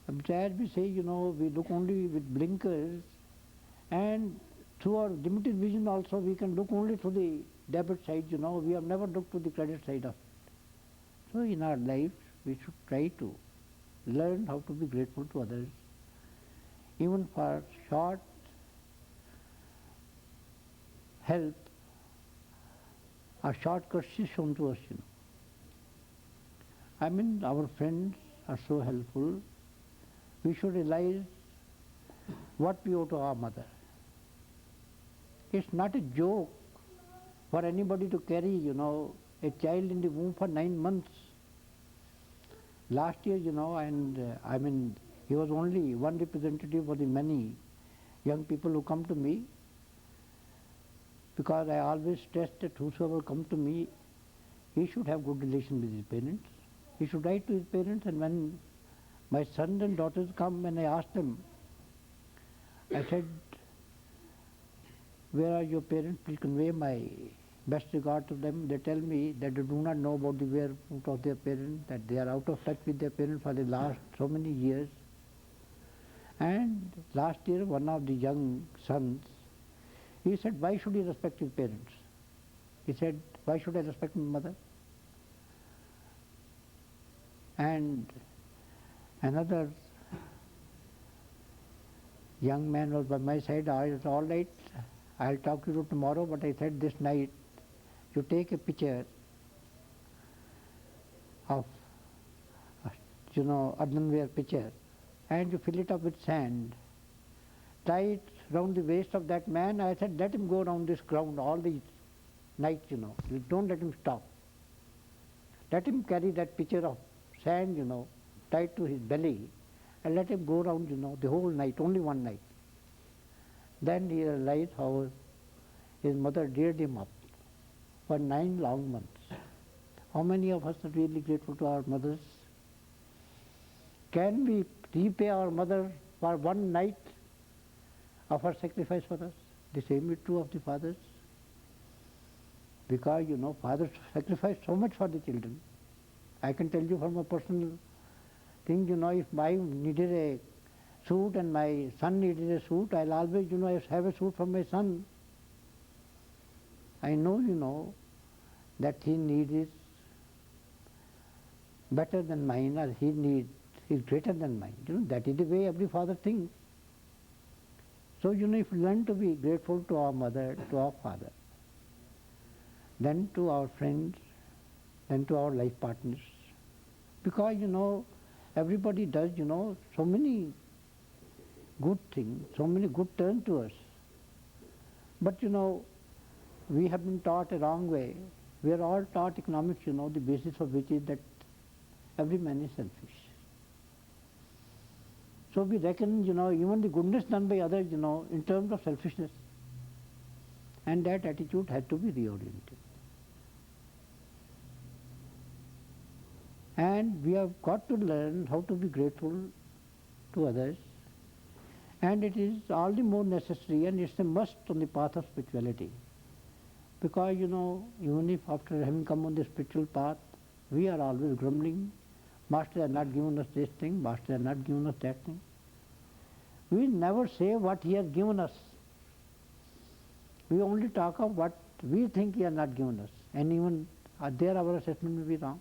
As we say, we look only with blinkers, and through our limited vision also we can look only to the debit side, We have never looked to the credit side of it. So in our life, we should try to learn how to be grateful to others, even for short help or short courtesy shown to us, I mean, our friends are so helpful. We should realize what we owe to our mother. It's not a joke for anybody to carry, a child in the womb for 9 months. Last year, and he was only one representative for the many young people who come to me, because I always stress that whosoever come to me, he should have good relation with his parents. He should write to his parents, and when my sons and daughters come and I ask them, I said, where are your parents? Please convey my best regard to them. They tell me that they do not know about the whereabouts of their parents, that they are out of touch with their parents for the last so many years. And last year, one of the young sons, he said, why should he respect his parents? He said, why should I respect my mother? And another young man was by my side. I said, all right, I'll talk to you tomorrow, but I said this night, you take a picture of, earthenware pitcher, and you fill it up with sand, tie it round the waist of that man. I said, let him go around this ground all the night, don't let him stop. Let him carry that pitcher of sand, tied to his belly, and let him go around, the whole night, only one night. Then he realized how his mother reared him up for 9 long months. How many of us are really grateful to our mothers? Can we repay our mother for one night of her sacrifice for us? The same is true of the fathers. Because, fathers sacrifice so much for the children. I can tell you from a personal thing, if I needed a suit and my son needed a suit, I'll always, have a suit for my son. I know, that his need is better than mine, or his need is greater than mine. That is the way every father thinks. So, if we learn to be grateful to our mother, to our father, then to our friends, then to our life partners. Because, everybody does, so many good things, so many good turns to us. But, we have been taught a wrong way. We are all taught economics, the basis of which is that every man is selfish. So we reckon, even the goodness done by others, in terms of selfishness. And that attitude had to be reoriented. And we have got to learn how to be grateful to others. And it is all the more necessary, and it's a must on the path of spirituality. Because, even if after having come on the spiritual path, we are always grumbling, Master has not given us this thing, Master has not given us that thing. We never say what he has given us. We only talk of what we think he has not given us. And even there our assessment may be wrong.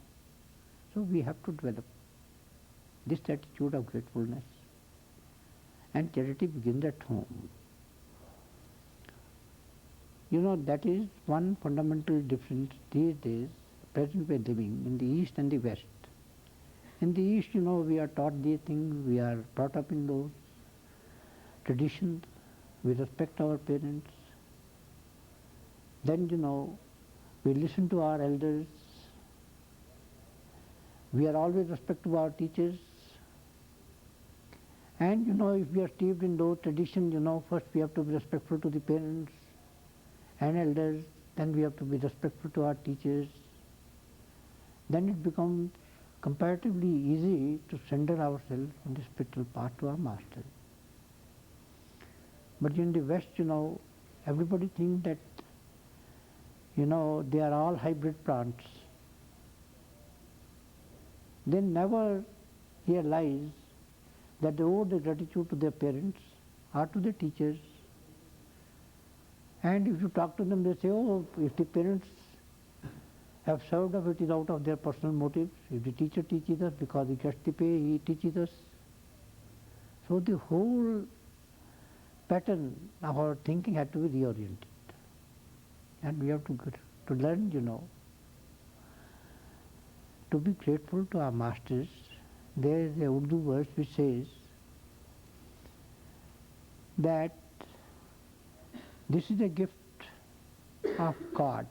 So we have to develop this attitude of gratefulness. And charity begins at home. That is one fundamental difference these days, present way living in the East and the West. In the East, we are taught these things, we are brought up in those traditions, we respect our parents. Then, we listen to our elders. We are always respectful of our teachers. And, if we are steeped in those traditions, first we have to be respectful to the parents and elders, then we have to be respectful to our teachers. then it becomes comparatively easy to surrender ourselves on the spiritual path to our master. But in the West, everybody thinks that, they are all hybrid plants. They never realize that they owe their gratitude to their parents or to their teachers. And if you talk to them, they say, oh, if the parents have served us, it is out of their personal motives. If the teacher teaches us because he gets the pay, he teaches us. So the whole pattern of our thinking had to be reoriented. And we have to learn, to be grateful to our masters. There is a Urdu verse which says that this is a gift of God,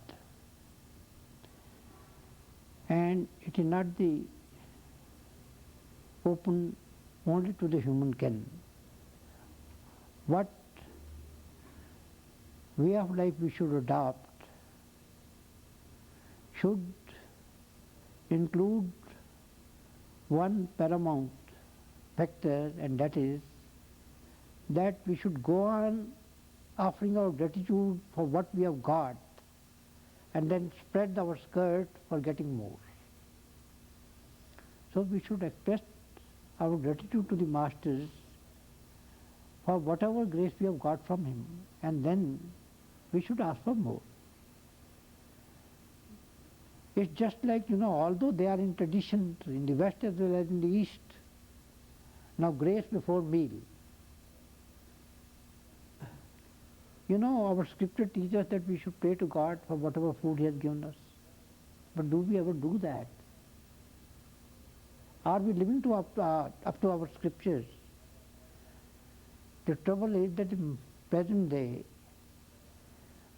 and it is not the open only to the human ken. What way of life we should adopt should include one paramount factor, and that is that we should go on offering our gratitude for what we have got and then spread our skirt for getting more. So we should express our gratitude to the masters for whatever grace we have got from him, and then we should ask for more. It's just like, although they are in tradition in the West as well as in the East, now grace before meal. Our scripture teaches that we should pray to God for whatever food he has given us. But do we ever do that? Are we living up to our scriptures? The trouble is that in present day,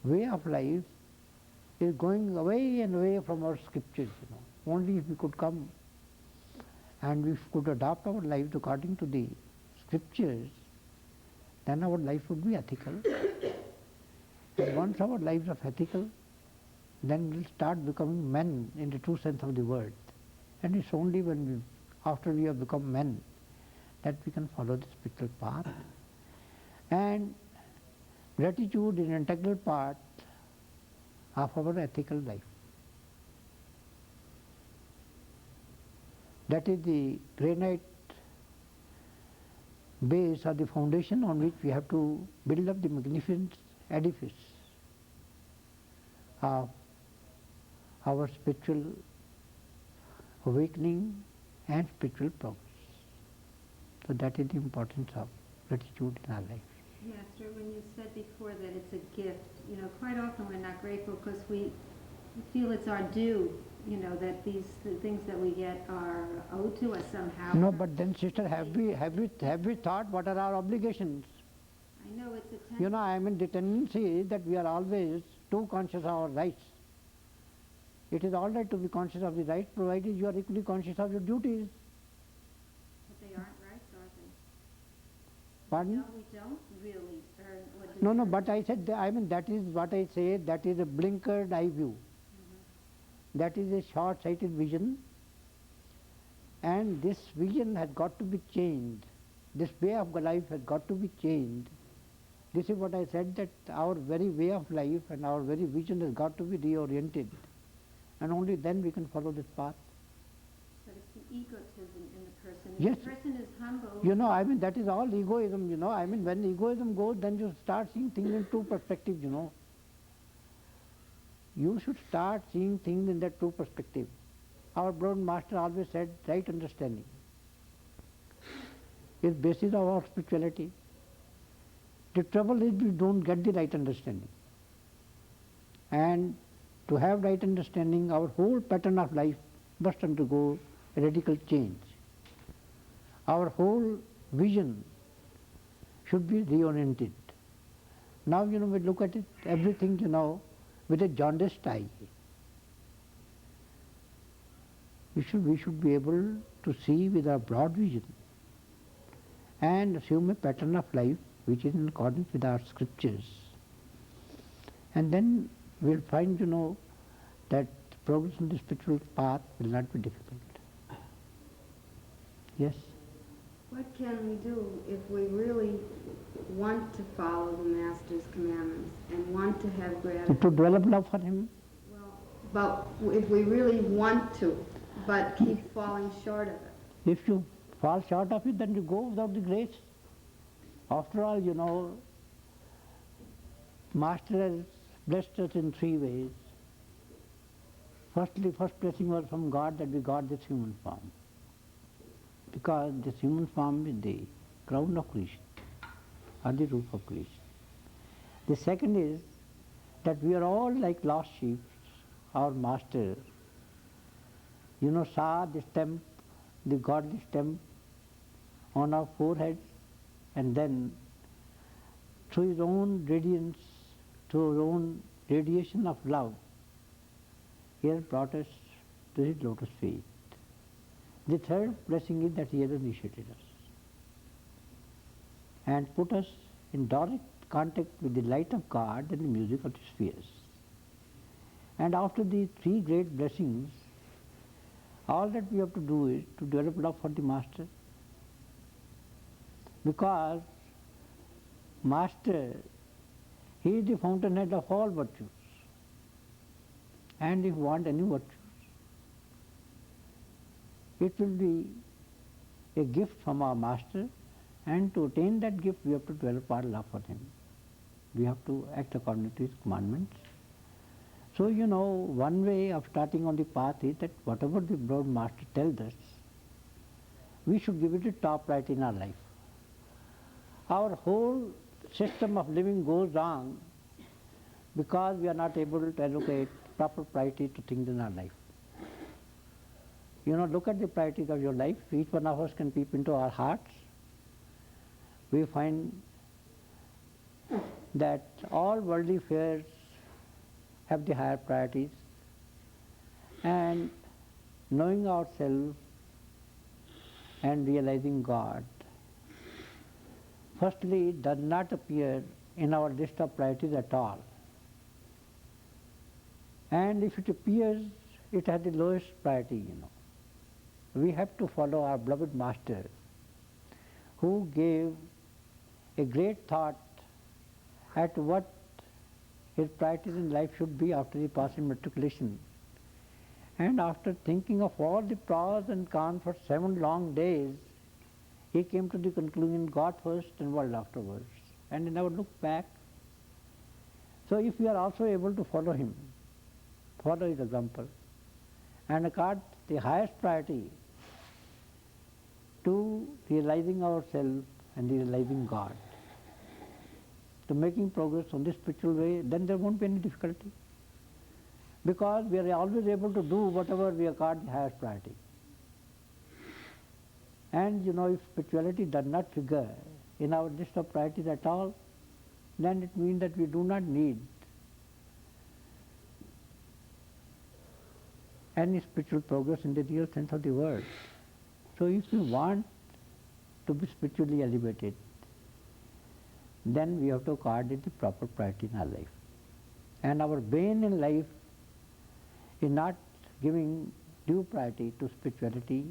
way of life is going away and away from our scriptures. Only if we could come and we could adopt our lives according to the scriptures, then our life would be ethical. And once our lives are ethical, then we'll start becoming men in the true sense of the word. And it's only after we have become men, that we can follow the spiritual path. And gratitude is an integral part of our ethical life. That is the granite base or the foundation on which we have to build up the magnificent edifice of our spiritual awakening and spiritual progress. So that is the importance of gratitude in our life. Master, when you said before that it's a gift, quite often we're not grateful because we feel it's our due, that the things that we get are owed to us somehow. No, but then, sister, have we thought what are our obligations? I know it's a tendency. The tendency is that we are always too conscious of our rights. It is all right to be conscious of the rights, provided you are equally conscious of your duties. But they aren't rights, are they? Pardon? No, we don't really earn what No, but I said, that is what I say, that is a blinkered eye view. That is a short-sighted vision, and this vision has got to be changed. This way of life has got to be changed. This is what I said, that our very way of life and our very vision has got to be reoriented, and only then we can follow this path. But it's the egotism in the person. If Yes. the person is humble. That is all egoism, when egoism goes, then you start seeing things in two perspectives, You should start seeing things in that true perspective. Our broad master always said, right understanding is basis of our spirituality. The trouble is we don't get the right understanding. And to have right understanding, our whole pattern of life must undergo a radical change. Our whole vision should be reoriented. Now, we look at it, everything, with a jaundiced eye. We should be able to see with our broad vision and assume a pattern of life which is in accordance with our scriptures. And then we'll find, that progress in the spiritual path will not be difficult. Yes? What can we do if we really want to follow the Master's commandments and want to have gratitude? To develop love for him. But if we really want to, but keep falling short of it. If you fall short of it, then you go without the grace. After all, you know, Master has blessed us in 3 ways. First blessing was from God, that we got this human form. Because this human form is the crown of creation, or the roof of creation. The second is that we are all like lost sheep. Our Master, you know, saw the stamp, the godly stamp on our foreheads, and then through his own radiance, through his own radiation of love, he has brought us to his lotus feet. The third blessing is that he has initiated us and put us in direct contact with the light of God and the music of the spheres. And after these 3 great blessings, all that we have to do is to develop love for the Master. Because Master, he is the fountainhead of all virtues. And if we want any virtues, it will be a gift from our Master, and to attain that gift we have to develop our love for him. We have to act according to his commandments. So, you know, one way of starting on the path is that whatever the Lord Master tells us, we should give it a top right in our life. Our whole system of living goes wrong because we are not able to allocate proper priority to things in our life. You know, look at the priorities of your life. Each one of us can peep into our hearts. We find that all worldly affairs have the higher priorities, and knowing ourselves and realizing God, firstly, it does not appear in our list of priorities at all. And if it appears, it has the lowest priority, you know. We have to follow our beloved Master, who gave a great thought at what his priorities in life should be after he passed in matriculation. And after thinking of all the pros and cons for 7 long days, he came to the conclusion, God first and world afterwards. And he never looked back. So if we are also able to follow him, follow his example, and accord the highest priority to realizing ourselves and realizing God, to making progress on this spiritual way, then there won't be any difficulty. Because we are always able to do whatever we accord the highest priority. And you know, if spirituality does not figure in our list of priorities at all, then it means that we do not need any spiritual progress in the real sense of the word. So if we want to be spiritually elevated, then we have to accord it the proper priority in our life. And our bane in life is not giving due priority to spirituality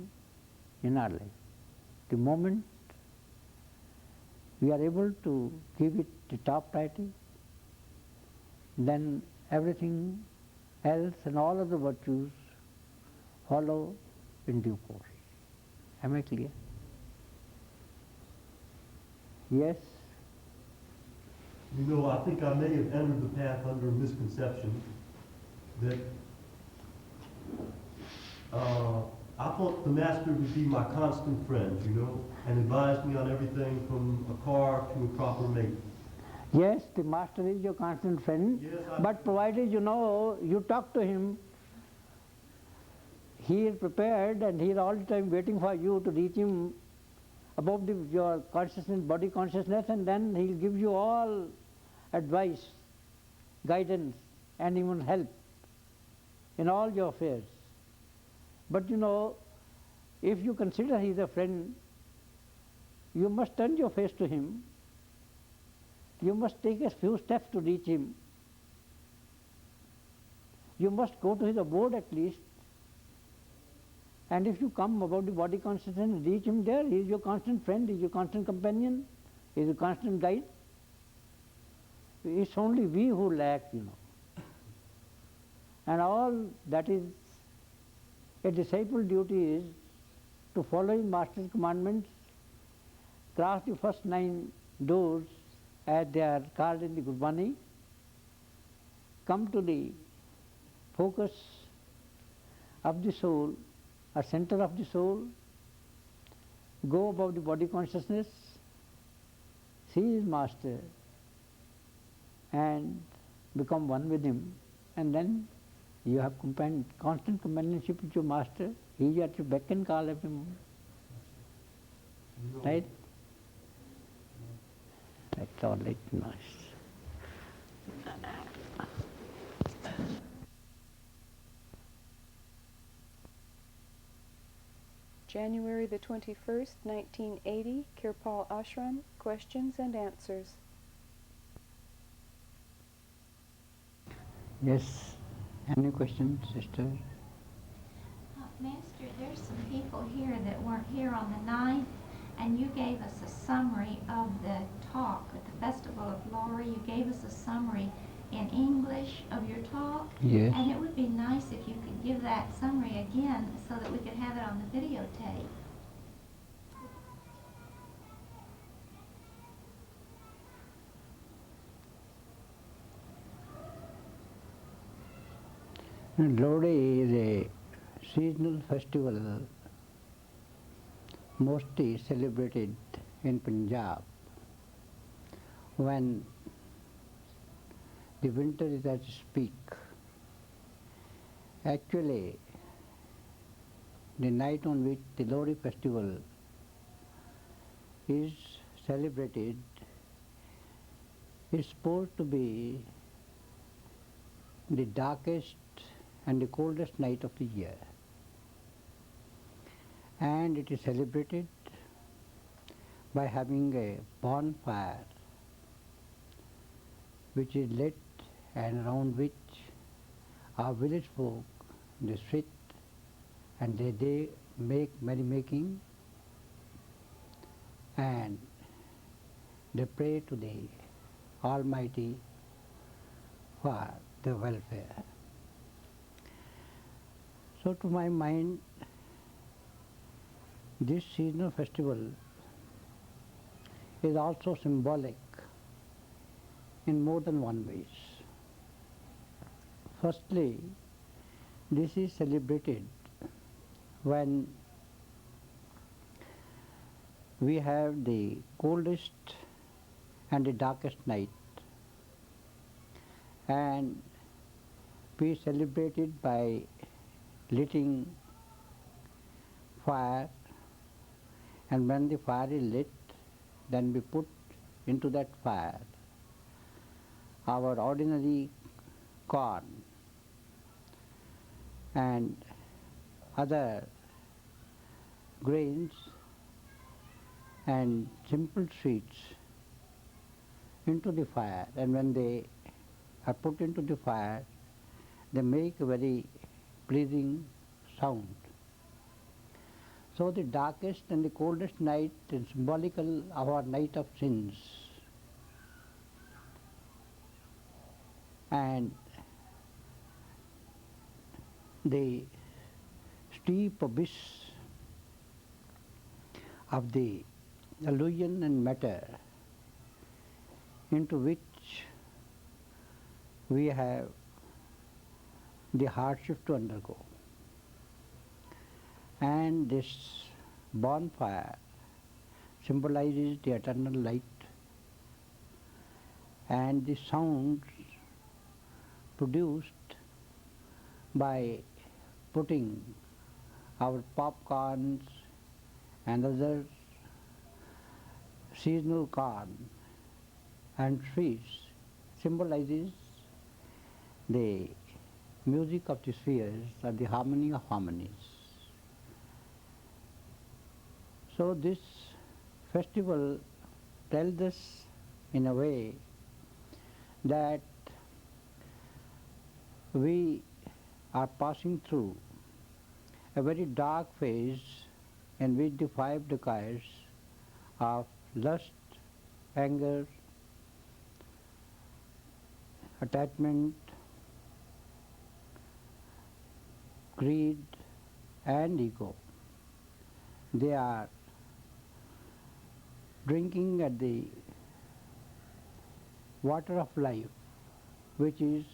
in our life. The moment we are able to give it the top priority, then everything else and all other virtues follow in due course. Am I clear? Yes? You know, I think I may have entered the path under a misconception that I thought the Master would be my constant friend, you know, and advise me on everything from a car to a proper mate. Yes, the Master is your constant friend, Yes, but provided, you know, you talk to him, he is prepared and he is all the time waiting for you to reach him above your consciousness, body consciousness, and then he'll give you all advice, guidance, and even help in all your affairs. But you know, if you consider he is a friend, you must turn your face to him. You must take a few steps to reach him. you must go to his abode at least. And if you come about the body consciousness, reach him there. He is your constant friend, he is your constant companion, he is your constant guide. It's only we who lack, And all that is a disciple's duty is to follow his master's commandments, cross the first 9 doors as they are called in the Gurbani, come to the focus of the soul, or center of the soul, go above the body consciousness, see his master, and become one with him, and then you have constant companionship with your master. He is at your beck and call every moment. Right? That's all right, nice. January the 21st, 1980, Kirpal Ashram, questions and answers. Yes. Any questions, sister? Master, there's some people here that weren't here on the 9th, and you gave us a summary of the talk at the Festival of Glory. You gave us a summary in English of your talk. Yes. And it would be nice if you could give that summary again so that we could have it on the videotape. Lodi is a seasonal festival mostly celebrated in Punjab when the winter is at its peak. Actually, the night on which the Lodi festival is celebrated is supposed to be the darkest and the coldest night of the year. And it is celebrated by having a bonfire which is lit and around which our village folk, they sit and they make merrymaking and they pray to the Almighty for their welfare. So to my mind, this seasonal festival is also symbolic in more than one ways. Firstly, this is celebrated when we have the coldest and the darkest night, and we celebrate it by lighting fire, and when the fire is lit, then we put into that fire our ordinary corn and other grains and simple sweets into the fire, and when they are put into the fire, they make a very pleasing sound. So the darkest and the coldest night is symbolical of our night of sins. And the steep abyss of the illusion and matter into which we have the hardship to undergo. And this bonfire symbolizes the eternal light, and the sounds produced by putting our popcorns and other seasonal corn and sweets symbolizes the music of the spheres or the harmony of harmonies. So this festival tells us in a way that we are passing through a very dark phase in which the five desires of lust, anger, attachment, greed, and ego, they are drinking at the water of life, which is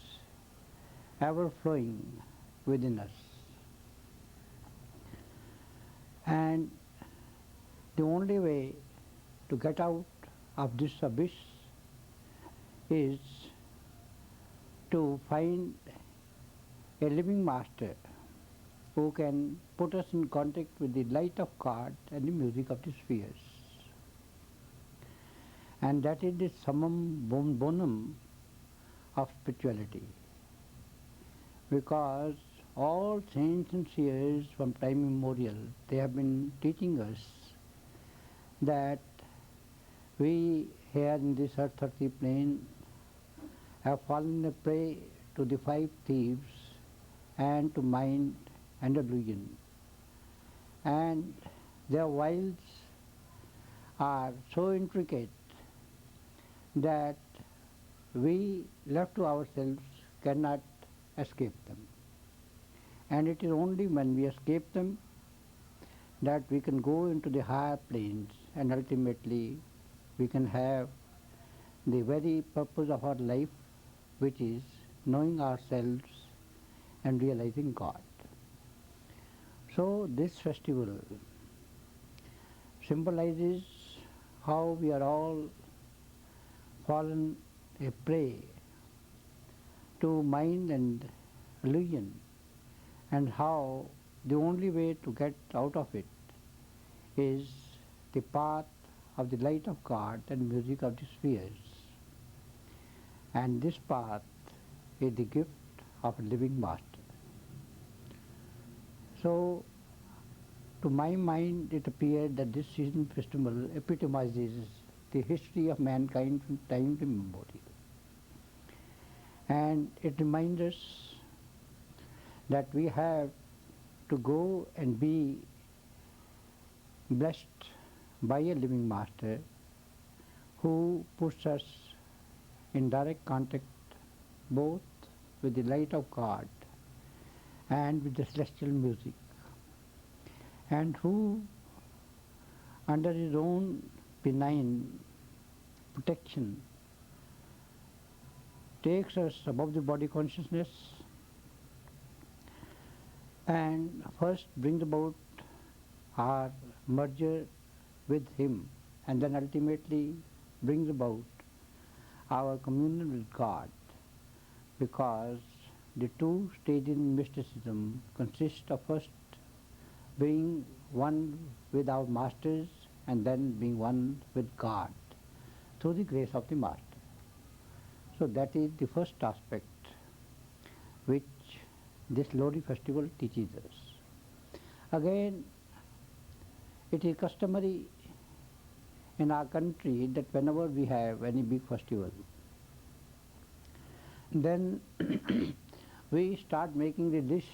ever flowing within us. And the only way to get out of this abyss is to find a living master who can put us in contact with the light of God and the music of the spheres. And that is the summum bonum of spirituality. Because all saints and seers from time immemorial, they have been teaching us that we here in this earthly plane have fallen a prey to the five thieves and to mind and illusion. And their wiles are so intricate that we, left to ourselves, cannot escape them. And it is only when we escape them that we can go into the higher planes, and ultimately we can have the very purpose of our life, which is knowing ourselves and realizing God. So this festival symbolizes how we are all fallen a prey to mind and illusion, and how the only way to get out of it is the path of the light of God and music of the spheres. And this path is the gift of a living master. So, to my mind, it appeared that this season festival epitomizes the history of mankind from time immemorial. And it reminds us that we have to go and be blessed by a living master who puts us in direct contact both with the light of God and with the celestial music, and who, under his own benign protection, takes us above the body consciousness and first brings about our merger with him, and then ultimately brings about our communion with God, because the two stages in mysticism consist of first being one with our masters and then being one with God through the grace of the master. So that is the first aspect which this Lodi festival teaches us. Again, it is customary in our country that whenever we have any big festival, then we start making the list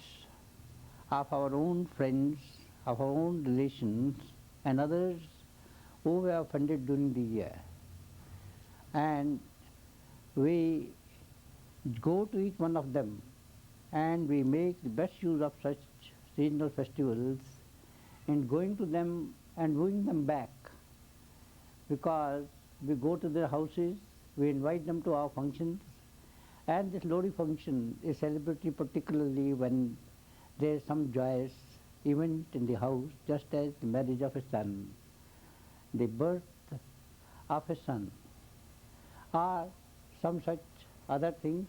of our own friends, of our own relations, and others who were offended during the year. And we go to each one of them and we make the best use of such seasonal festivals in going to them and wooing them back, because we go to their houses, we invite them to our functions, and this Lodi function is celebrated particularly when there is some joyous event in the house, just as the marriage of a son, the birth of a son, or some such other things.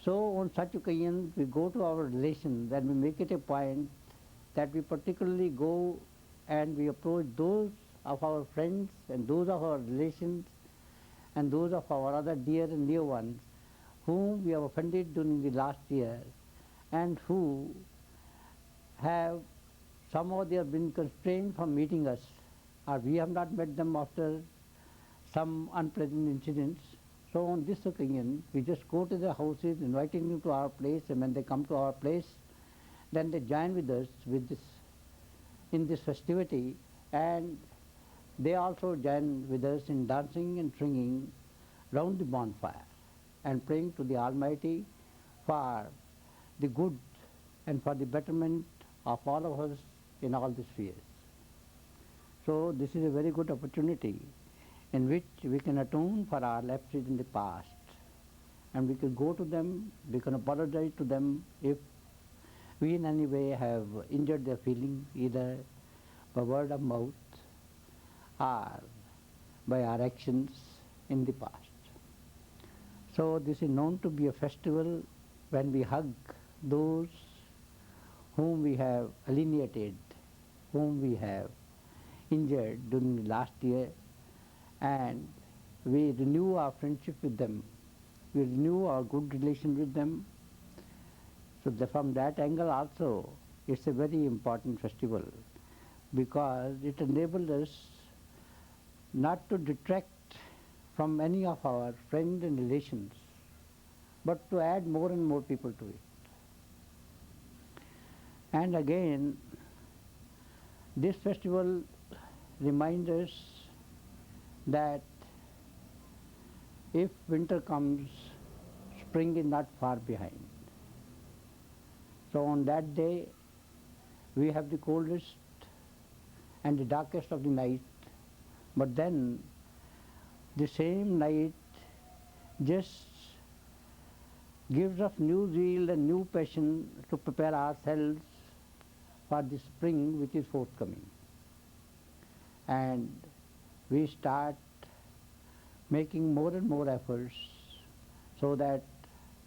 So on such occasions we go to our relations and we make it a point that we particularly go and we approach those of our friends and those of our relations and those of our other dear and near ones whom we have offended during the last year, and who have somehow they have been constrained from meeting us, or we have not met them after some unpleasant incidents. So on this occasion, we just go to the houses, inviting them to our place, and when they come to our place, then they join with us in this festivity, and they also join with us in dancing and singing round the bonfire and praying to the Almighty for the good and for the betterment of all of us in all the spheres. So this is a very good opportunity in which we can atone for our lapses in the past, and we can go to them, we can apologize to them if we in any way have injured their feelings, either by word of mouth or by our actions in the past. So this is known to be a festival when we hug those whom we have alienated, whom we have injured during the last year, and we renew our friendship with them, we renew our good relation with them. So from that angle also, it's a very important festival, because it enables us not to detract from any of our friends and relations, but to add more and more people to it. And again, this festival reminds us that if winter comes, spring is not far behind. So on that day, we have the coldest and the darkest of the night, but then the same night just gives us new zeal and new passion to prepare ourselves for the spring which is forthcoming. And we start making more and more efforts so that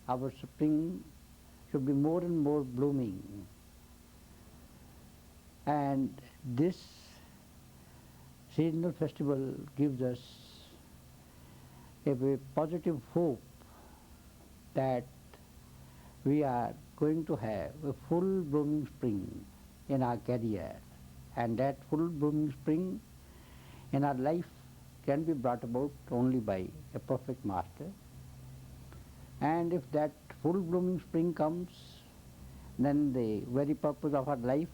our spring should be more and more blooming. And this seasonal festival gives us a very positive hope that we are going to have a full blooming spring in our career, and that full blooming spring in our life can be brought about only by a perfect master. And if that full blooming spring comes, then the very purpose of our life,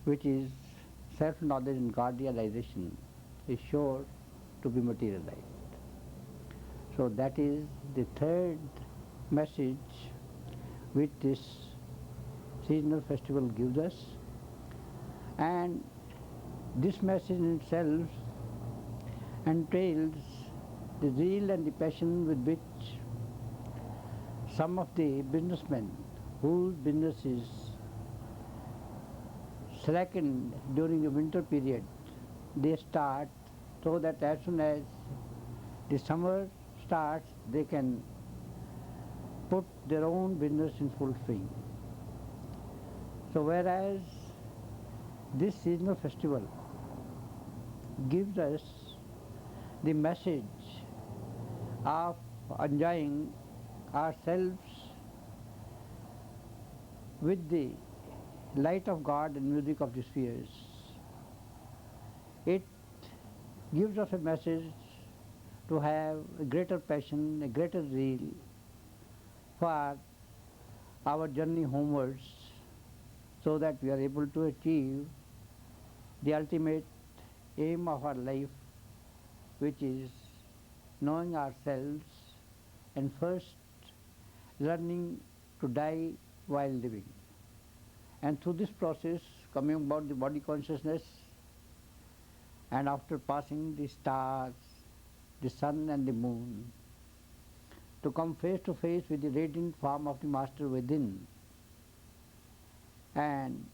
which is self-knowledge and God realization, is sure to be materialized. So that is the third message which this seasonal festival gives us. And this message in itself entails the zeal and the passion with which some of the businessmen whose business is slackened during the winter period, they start so that as soon as the summer starts, they can put their own business in full swing. So whereas this seasonal festival gives us the message of enjoying ourselves with the light of God and music of the spheres, it gives us a message to have a greater passion, a greater zeal for our journey homewards, so that we are able to achieve the ultimate aim of our life, which is knowing ourselves and first learning to die while living. And through this process, coming about the body consciousness, and after passing the stars, the sun and the moon, to come face to face with the radiant form of the Master within, and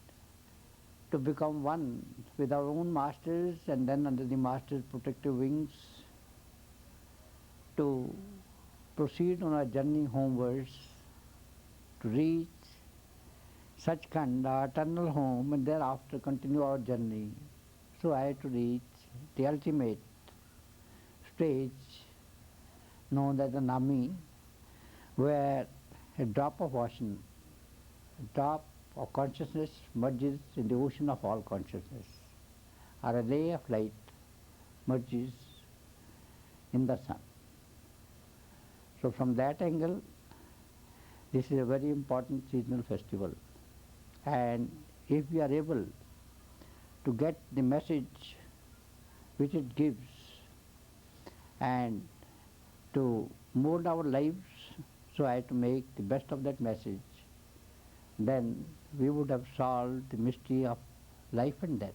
to become one with our own masters, and then under the Master's protective wings, to proceed on our journey homewards, to reach Sachkhand, our eternal home, and thereafter continue our journey, so I to reach the ultimate stage known as the Nami, where a drop of ocean, a drop of consciousness merges in the ocean of all consciousness, or a ray of light merges in the sun. So from that angle, this is a very important seasonal festival. And if we are able to get the message which it gives and to mold our lives so as to make the best of that message, then we would have solved the mystery of life and death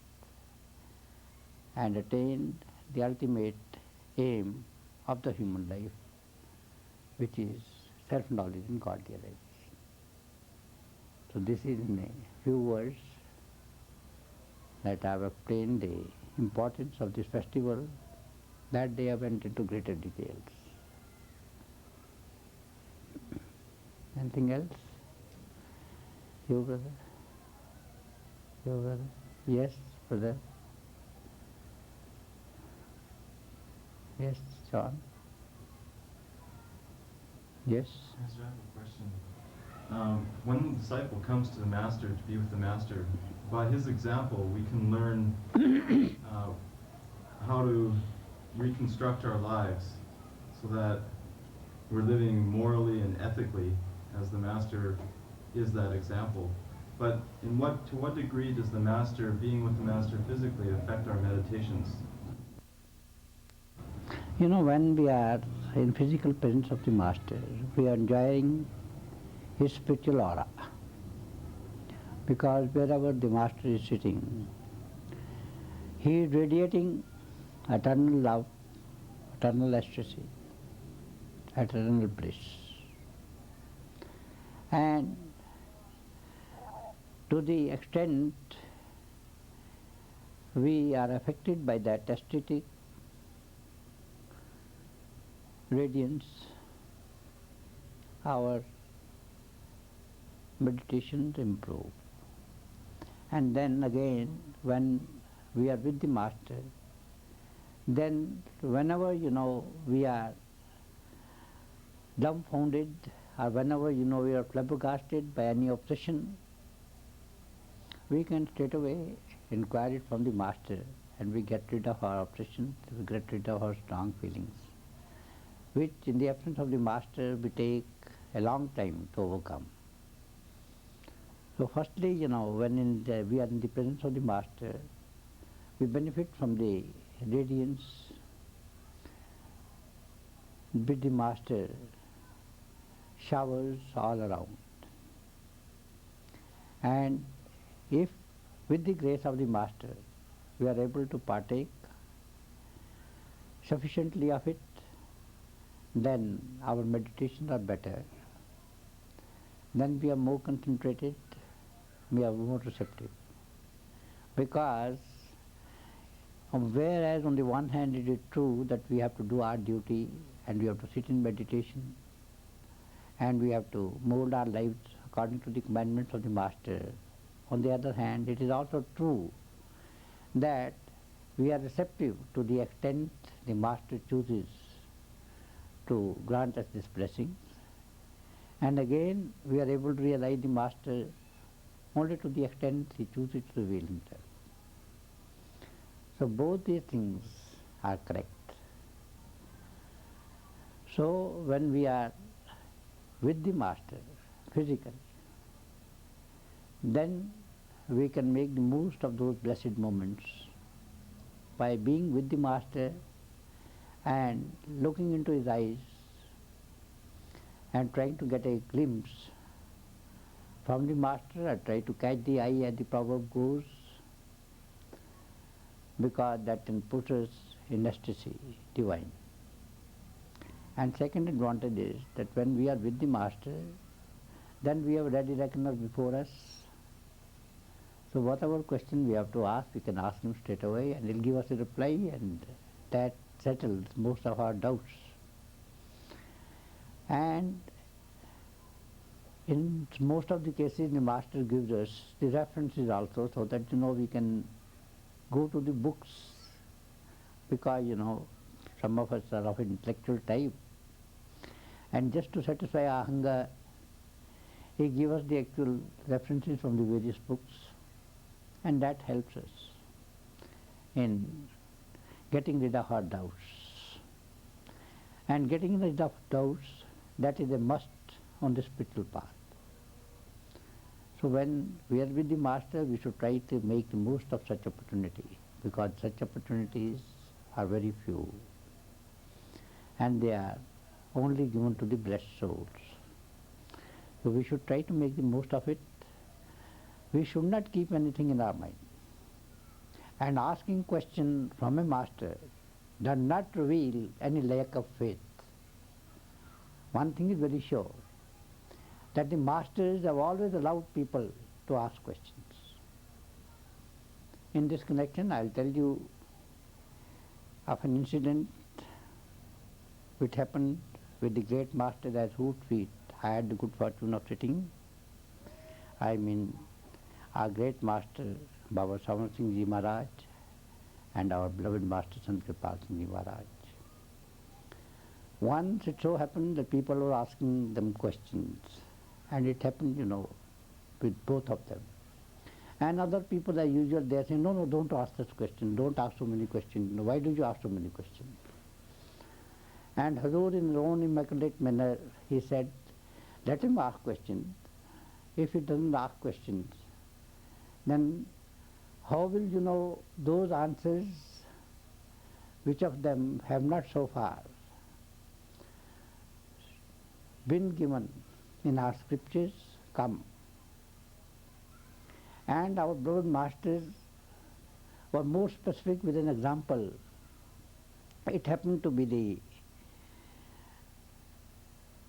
and attained the ultimate aim of the human life, which is self-knowledge and God realization. So this is in a few words that I have explained the importance of this festival. That day I went into greater details. Anything else? You, brother? You, brother? Yes, brother? Yes, John? Yes? Master, I have a question. When the disciple comes to the Master to be with the Master, by his example, we can learn how to reconstruct our lives so that we're living morally and ethically as the Master is that example. But to what degree does the Master, being with the Master physically, affect our meditations? You know, when we are in physical presence of the Master, we are enjoying his spiritual aura. Because wherever the Master is sitting, he is radiating eternal love, eternal ecstasy, eternal bliss. And to the extent we are affected by that aesthetic radiance, our meditations improve. And then again, when we are with the Master, then whenever, we are dumbfounded or whenever, we are flabbergasted by any obsession, we can straight away inquire it from the Master and we get rid of our obsession, we get rid of our strong feelings, which in the absence of the Master we take a long time to overcome. So firstly, when we are in the presence of the Master, we benefit from the radiance with the Master showers all around. And if with the grace of the Master we are able to partake sufficiently of it, then our meditations are better. Then we are more concentrated, we are more receptive. Because whereas on the one hand it is true that we have to do our duty and we have to sit in meditation and we have to mold our lives according to the commandments of the Master, on the other hand it is also true that we are receptive to the extent the Master chooses to grant us these blessings, and again we are able to realize the Master only to the extent he chooses to reveal himself. So both these things are correct. So when we are with the Master physically, then we can make the most of those blessed moments by being with the Master and looking into his eyes and trying to get a glimpse from the Master. I try to catch the eye as the proverb goes, because that then puts us in ecstasy divine. And second advantage is that when we are with the Master, then we have ready reckoner before us. So whatever question we have to ask, we can ask him straight away and he'll give us a reply, and that settles most of our doubts. And in most of the cases the Master gives us the references also, so that we can go to the books, because some of us are of intellectual type, and just to satisfy our hunger he gives us the actual references from the various books, and that helps us in getting rid of our doubts. And getting rid of doubts, that is a must on the spiritual path. So when we are with the Master, we should try to make the most of such opportunity, because such opportunities are very few and they are only given to the blessed souls. So we should try to make the most of it. We should not keep anything in our mind. And asking question from a master does not reveal any lack of faith. One thing is very sure, that the masters have always allowed people to ask questions. In this connection, I will tell you of an incident which happened with the great master at whose feet I had the good fortune of sitting. I mean, our great master, Baba Sawan Singh Ji Maharaj, and our beloved master, Sant Kripal Singh Ji Maharaj. Once it so happened that people were asking them questions, and it happened, with both of them. And other people, as usual, they are saying, no, don't ask such questions, don't ask so many questions. Why do you ask so many questions? And Hazur, in his own immaculate manner, he said, let him ask questions. If he doesn't ask questions, then how will those answers which of them have not so far been given in our scriptures come? And our beloved masters were more specific with an example. It happened to be the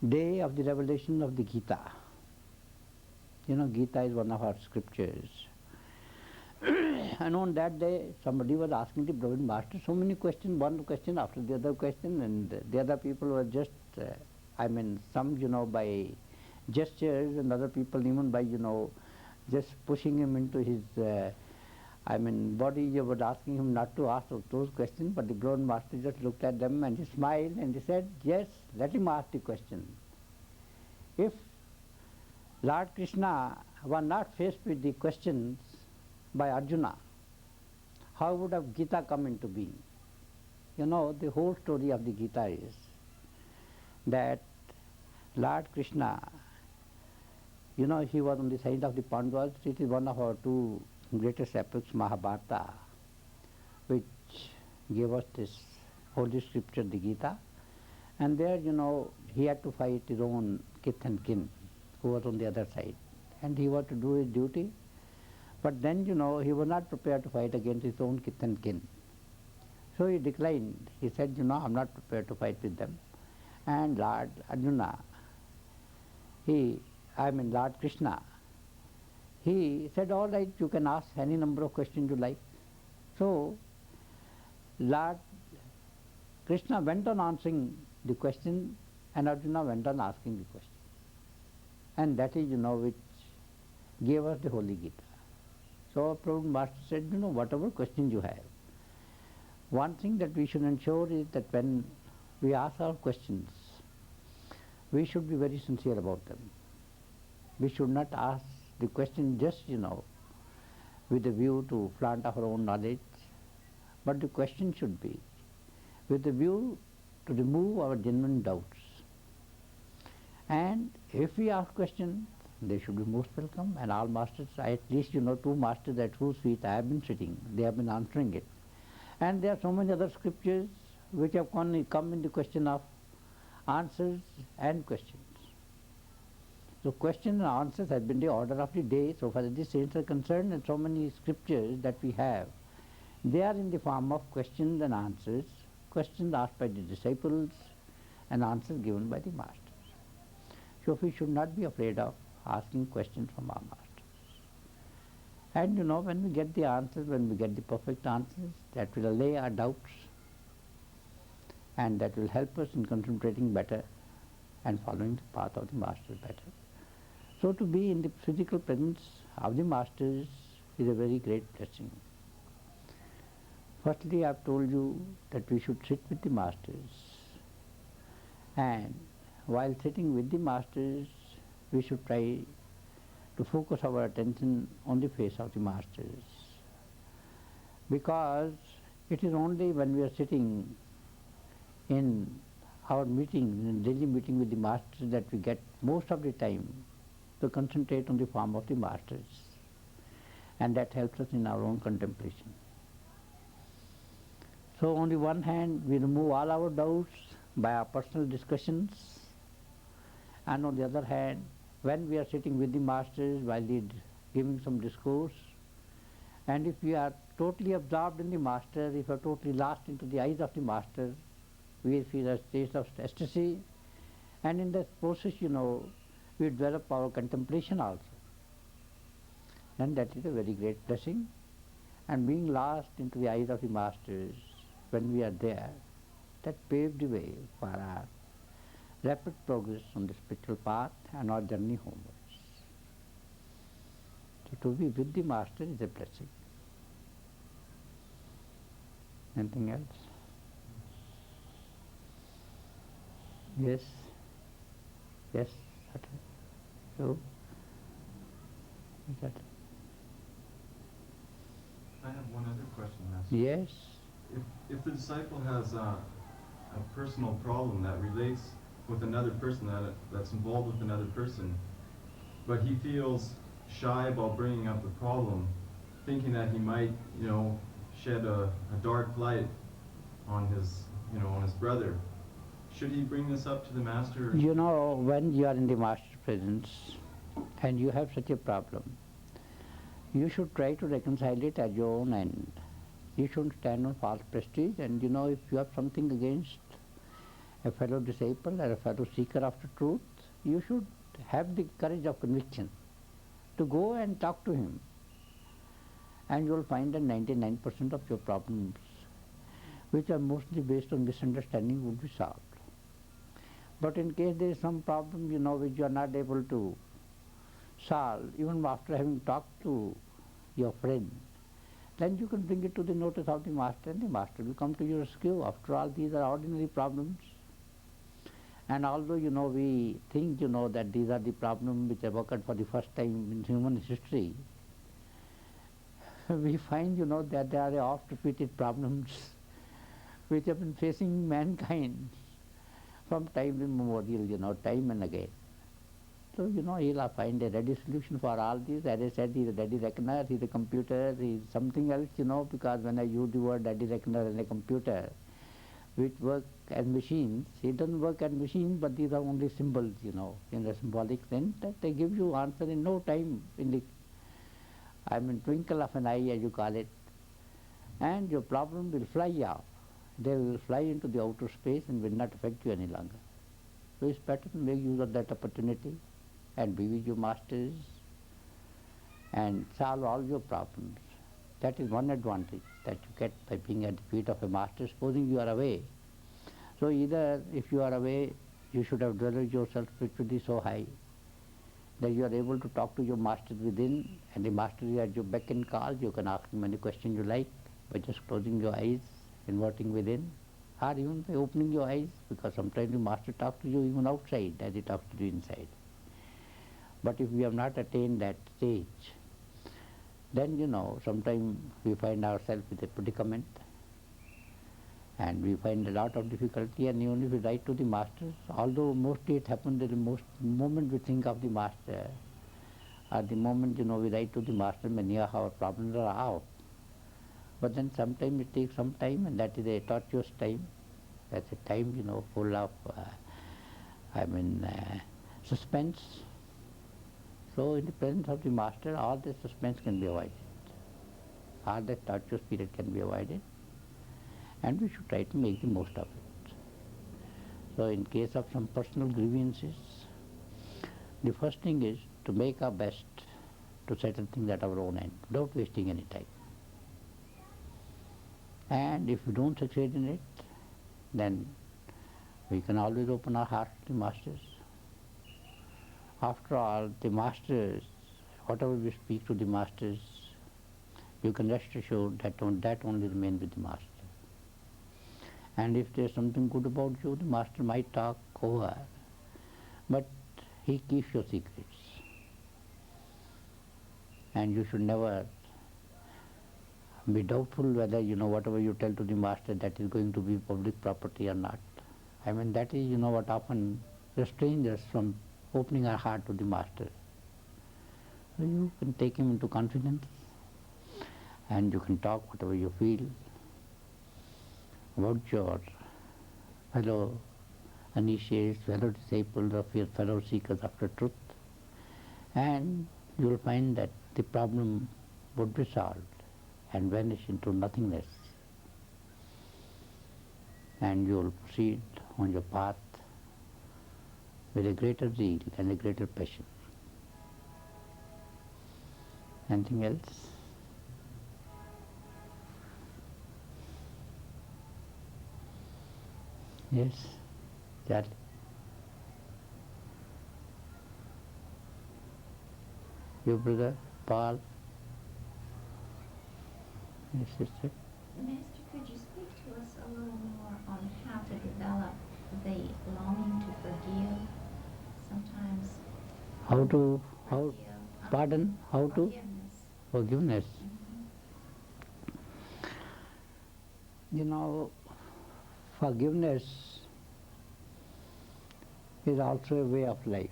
day of the revelation of the Gita. Gita is one of our scriptures. And on that day, somebody was asking the beloved master so many questions, one question after the other question, and the other people were just, some, by gestures, and other people even by, just pushing him into his, body, you were asking him not to ask those questions, but the beloved master just looked at them and he smiled and he said, yes, let him ask the question. If Lord Krishna were not faced with the questions by Arjuna, how would have Gita come into being? The whole story of the Gita is that Lord Krishna, he was on the side of the Pandavas. It is one of our two greatest epics, Mahabharata, which gave us this holy scripture, the Gita. And there, he had to fight his own kith and kin, who was on the other side. And he was to do his duty. But then, he was not prepared to fight against his own kith and kin. So he declined. He said, I'm not prepared to fight with them. And Lord Arjuna, Lord Krishna, he said, all right, you can ask any number of questions you like. So, Lord Krishna went on answering the question, and Arjuna went on asking the question. And that is, which gave us the Holy Gita. So, our Prabhupada Master said, whatever questions you have, one thing that we should ensure is that when we ask our questions, we should be very sincere about them. We should not ask the question just, with a view to flaunt our own knowledge, but the question should be with a view to remove our genuine doubts. And if we ask questions, they should be most welcome. And all masters, at least, two masters at whose feet I have been sitting, they have been answering it. And there are so many other scriptures which have come in the question of answers and questions. So questions and answers have been the order of the day so far as the saints are concerned, and so many scriptures that we have, they are in the form of questions and answers, questions asked by the disciples and answers given by the masters. So we should not be afraid of asking questions from our masters. And when we get the answers, when we get the perfect answers, that will allay our doubts and that will help us in concentrating better and following the path of the masters better. So to be in the physical presence of the masters is a very great blessing. Firstly, I have told you that we should sit with the masters, and while sitting with the masters, we should try to focus our attention on the face of the masters, because it is only when we are sitting in our meeting, daily meeting with the masters, that we get most of the time to concentrate on the form of the masters, and that helps us in our own contemplation. So on the one hand, we remove all our doubts by our personal discussions, and on the other hand, when we are sitting with the masters while they giving some discourse, and if we are totally absorbed in the master, if we are totally lost into the eyes of the master, we feel a state of ecstasy, and in that process, we develop our contemplation also. And that is a very great blessing. And being lost into the eyes of the masters, when we are there, that paved the way for our rapid progress on the spiritual path and our journey homewards. So to be with the master is a blessing. Anything else? Yes? Yes? So? Is that? I have one other question, Master. Yes? If the disciple has a personal problem that relates with another person, that's involved with another person, but he feels shy about bringing up the problem, thinking that he might, shed a dark light on his, on his brother, should he bring this up to the master? When you are in the master's presence and you have such a problem, you should try to reconcile it at your own end. You shouldn't stand on false prestige, and if you have something against a fellow disciple or a fellow seeker after truth, you should have the courage of conviction to go and talk to him. And you will find that 99% of your problems, which are mostly based on misunderstanding, would be solved. But in case there is some problem, which you are not able to solve, even after having talked to your friend, then you can bring it to the notice of the master, and the master will come to your rescue. After all, these are ordinary problems. And although, we think, that these are the problems which have occurred for the first time in human history, we find, that there are oft-repeated problems which have been facing mankind from time immemorial, time and again. So, he'll find a ready solution for all these. As I said, he's a ready reckoner, he's a computer, he's something else, because when I use the word ready reckoner and a computer, which work as machines, it doesn't work as machines, but these are only symbols, in the symbolic sense, that they give you answer in no time, in the twinkle of an eye, as you call it, and your problem will fly off. They will fly into the outer space and will not affect you any longer. So it's better to make use of that opportunity and be with your masters and solve all your problems. That is one advantage that you get by being at the feet of a master, supposing you are away. So either if you are away, you should have developed yourself spiritually so high that you are able to talk to your master within, and the master is at your beck and call. You can ask him any question you like by just closing your eyes, inverting within, or even by opening your eyes, because sometimes the master talks to you even outside as he talks to you inside. But if we have not attained that stage, then sometimes we find ourselves with a predicament, and we find a lot of difficulty, and even if we write to the masters, although mostly it happens that the moment we think of the master, or the moment we write to the master, many of our problems are out. But then sometimes it takes some time, and that is a tortuous time. That's a time full of suspense. So in the presence of the master, all the suspense can be avoided. All that tortuous period can be avoided, and we should try to make the most of it. So in case of some personal grievances, the first thing is to make our best to settle things at our own end, without wasting any time. And if we don't succeed in it, then we can always open our heart to the masters. After all, the masters, whatever we speak to the masters, you can rest assured that that only remains with the master. And if there's something good about you, the master might talk over, but he keeps your secrets. And you should never be doubtful whether, whatever you tell to the master, that is going to be public property or not. I mean, that is, what often restrains us from opening our heart to the Master. So you can take him into confidence and you can talk whatever you feel about your fellow initiates, fellow disciples, of your fellow seekers after truth, and you will find that the problem would be solved and vanish into nothingness, and you will proceed on your path with a greater zeal and a greater passion. Anything else? Yes, Charlie. Your brother, Paul. Yes, sister. Master, could you speak to us a little more on how to develop the longing to forgive? Sometimes How to, forgive, pardon, how to? forgiveness. Forgiveness. Forgiveness is also a way of life.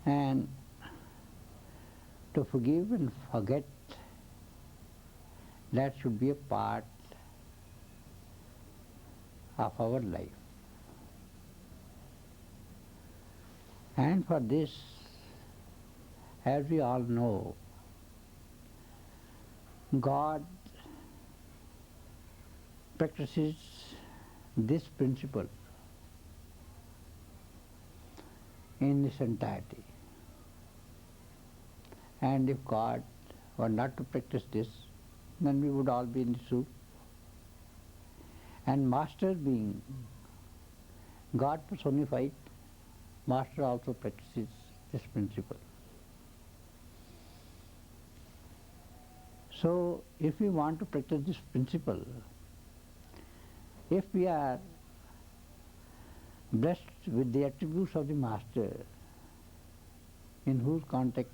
And to forgive and forget, that should be a part of our life. And for this, as we all know, God practices this principle in its entirety. And if God were not to practice this, then we would all be in the soup. And Master being God personified, Master also practices this principle. So, if we want to practice this principle, if we are blessed with the attributes of the Master, in whose contact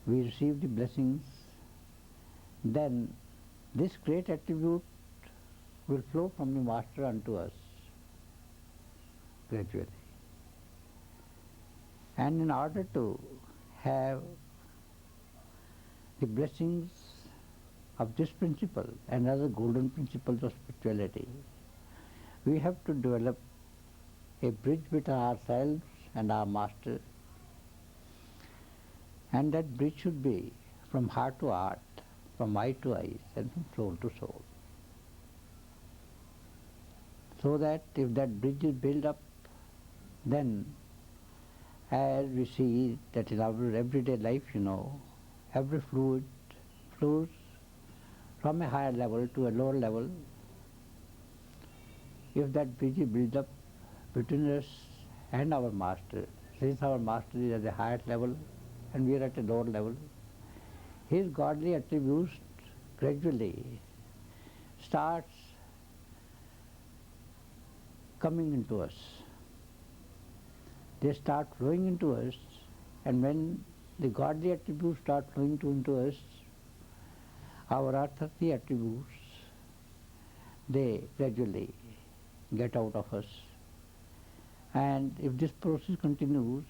we receive the blessings, then this great attribute will flow from the Master unto us gradually. And in order to have the blessings of this principle and other golden principles of spirituality, we have to develop a bridge between ourselves and our Master, and that bridge should be from heart to heart, from eye to eyes, and from soul to soul. So that if that bridge is built up, then as we see that in our everyday life, every fluid flows from a higher level to a lower level. If that bridge is built up between us and our Master, since our Master is at the higher level and we are at a lower level, his godly attributes gradually starts coming into us. They start flowing into us, and when the godly attributes start flowing into us, our earthly attributes, they gradually get out of us. And if this process continues,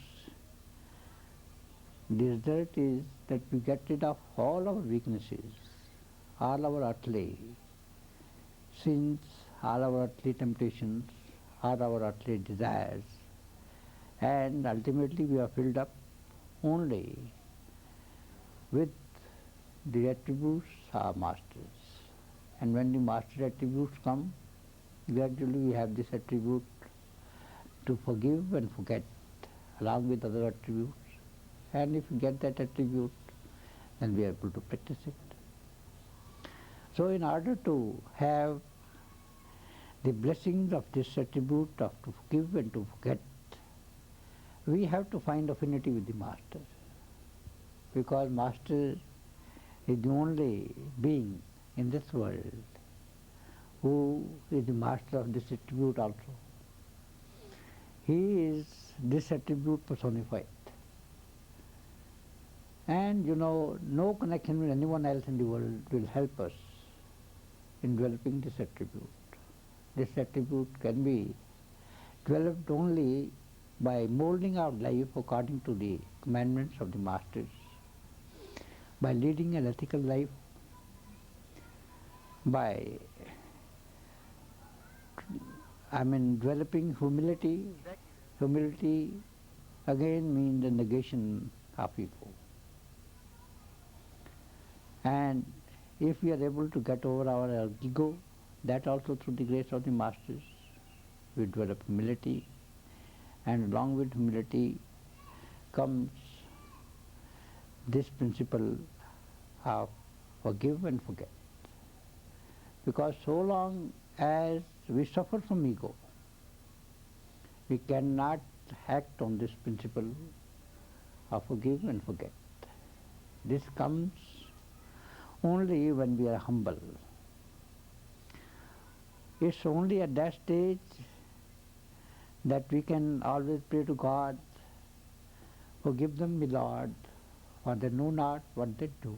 the result is that we get rid of all our weaknesses, all our earthly sins, all our earthly temptations, all our earthly desires, and ultimately we are filled up only with the attributes of Masters. And when the Master attributes come, gradually we have this attribute to forgive and forget along with other attributes. And if we get that attribute, then we are able to practice it. So in order to have the blessings of this attribute of to forgive and to forget, we have to find affinity with the Master, because Master is the only being in this world who is the Master of this attribute also. He is this attribute personified. And no connection with anyone else in the world will help us in developing this attribute. This attribute can be developed only by molding our life according to the commandments of the masters, by leading an ethical life, by developing humility. Humility again means the negation of ego. And if we are able to get over our ego, that also through the grace of the masters, we develop humility, and along with humility comes this principle of forgive and forget. Because so long as we suffer from ego, we cannot act on this principle of forgive and forget. This comes only when we are humble. It's only at that stage that we can always pray to God, forgive them, my Lord, for they know not what they do.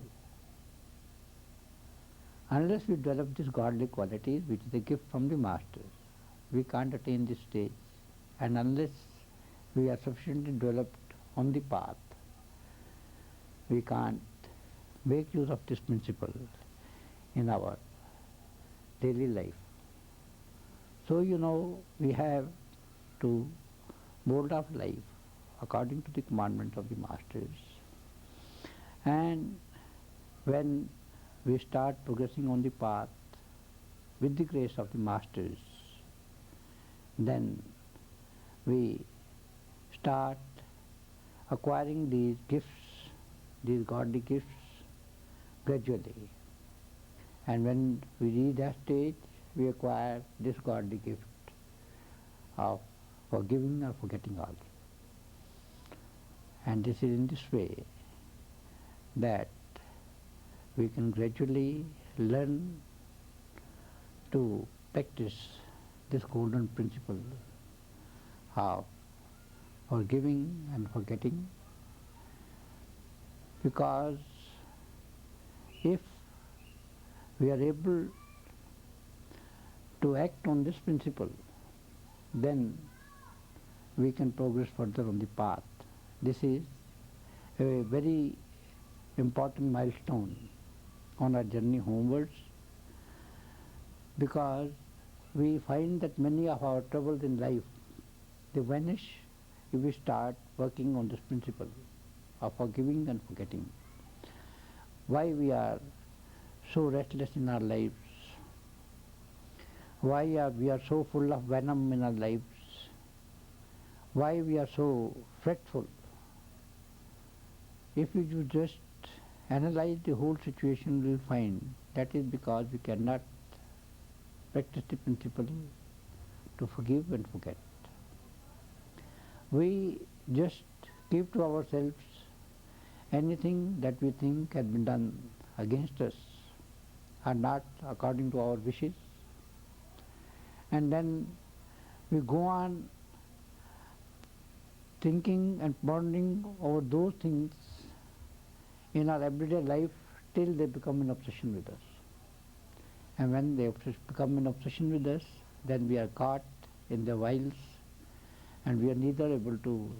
Unless we develop these godly qualities, which is a gift from the Masters, we can't attain this stage. And unless we are sufficiently developed on the path, we can't make use of this principle in our daily life. So, we have to mold our life according to the commandment of the Masters. And when we start progressing on the path with the grace of the Masters, then we start acquiring these gifts, these godly gifts, gradually. And when we reach that stage, we acquire this godly gift of forgiving or forgetting all. And this is in this way that we can gradually learn to practice this golden principle of forgiving and forgetting, because if we are able to act on this principle, then we can progress further on the path. This is a very important milestone on our journey homewards, because we find that many of our troubles in life, they vanish if we start working on this principle of forgiving and forgetting. Why we are so restless in our lives? Why we are so full of venom in our lives? Why we are so fretful? If you just analyze the whole situation, you will find that is because we cannot practice the principle to forgive and forget. We just keep to ourselves anything that we think has been done against us or not according to our wishes, and then we go on thinking and pondering over those things in our everyday life till they become an obsession with us. And when they become an obsession with us, then we are caught in the wiles, and we are neither able to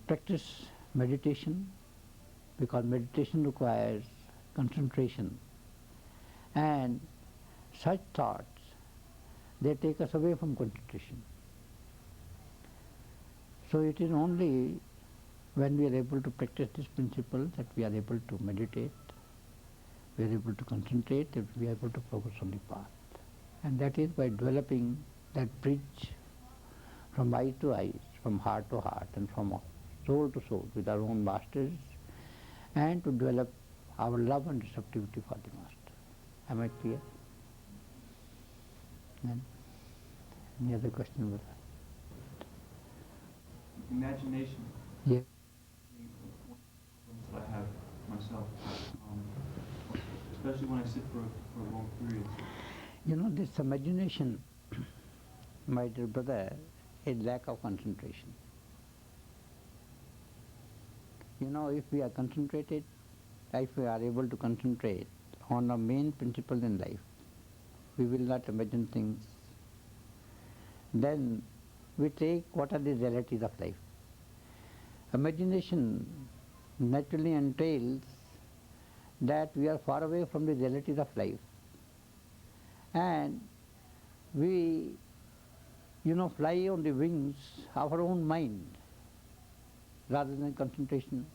practice meditation, because meditation requires concentration, and such thoughts, they take us away from concentration. So it is only when we are able to practice this principle that we are able to meditate, we are able to concentrate, that we are able to focus on the path. And that is by developing that bridge from eye to eye, from heart to heart, and from soul to soul with our own masters, and to develop our love and receptivity for the master. Am I clear? Then, any other question, brother? Imagination. Yes. That I have myself, especially when I sit for long periods. This imagination, my dear brother, is lack of concentration. If we are concentrated, if we are able to concentrate on a main principle in life. We will not imagine things. Then we take what are the realities of life. Imagination naturally entails that we are far away from the realities of life. And we, fly on the wings of our own mind rather than concentration.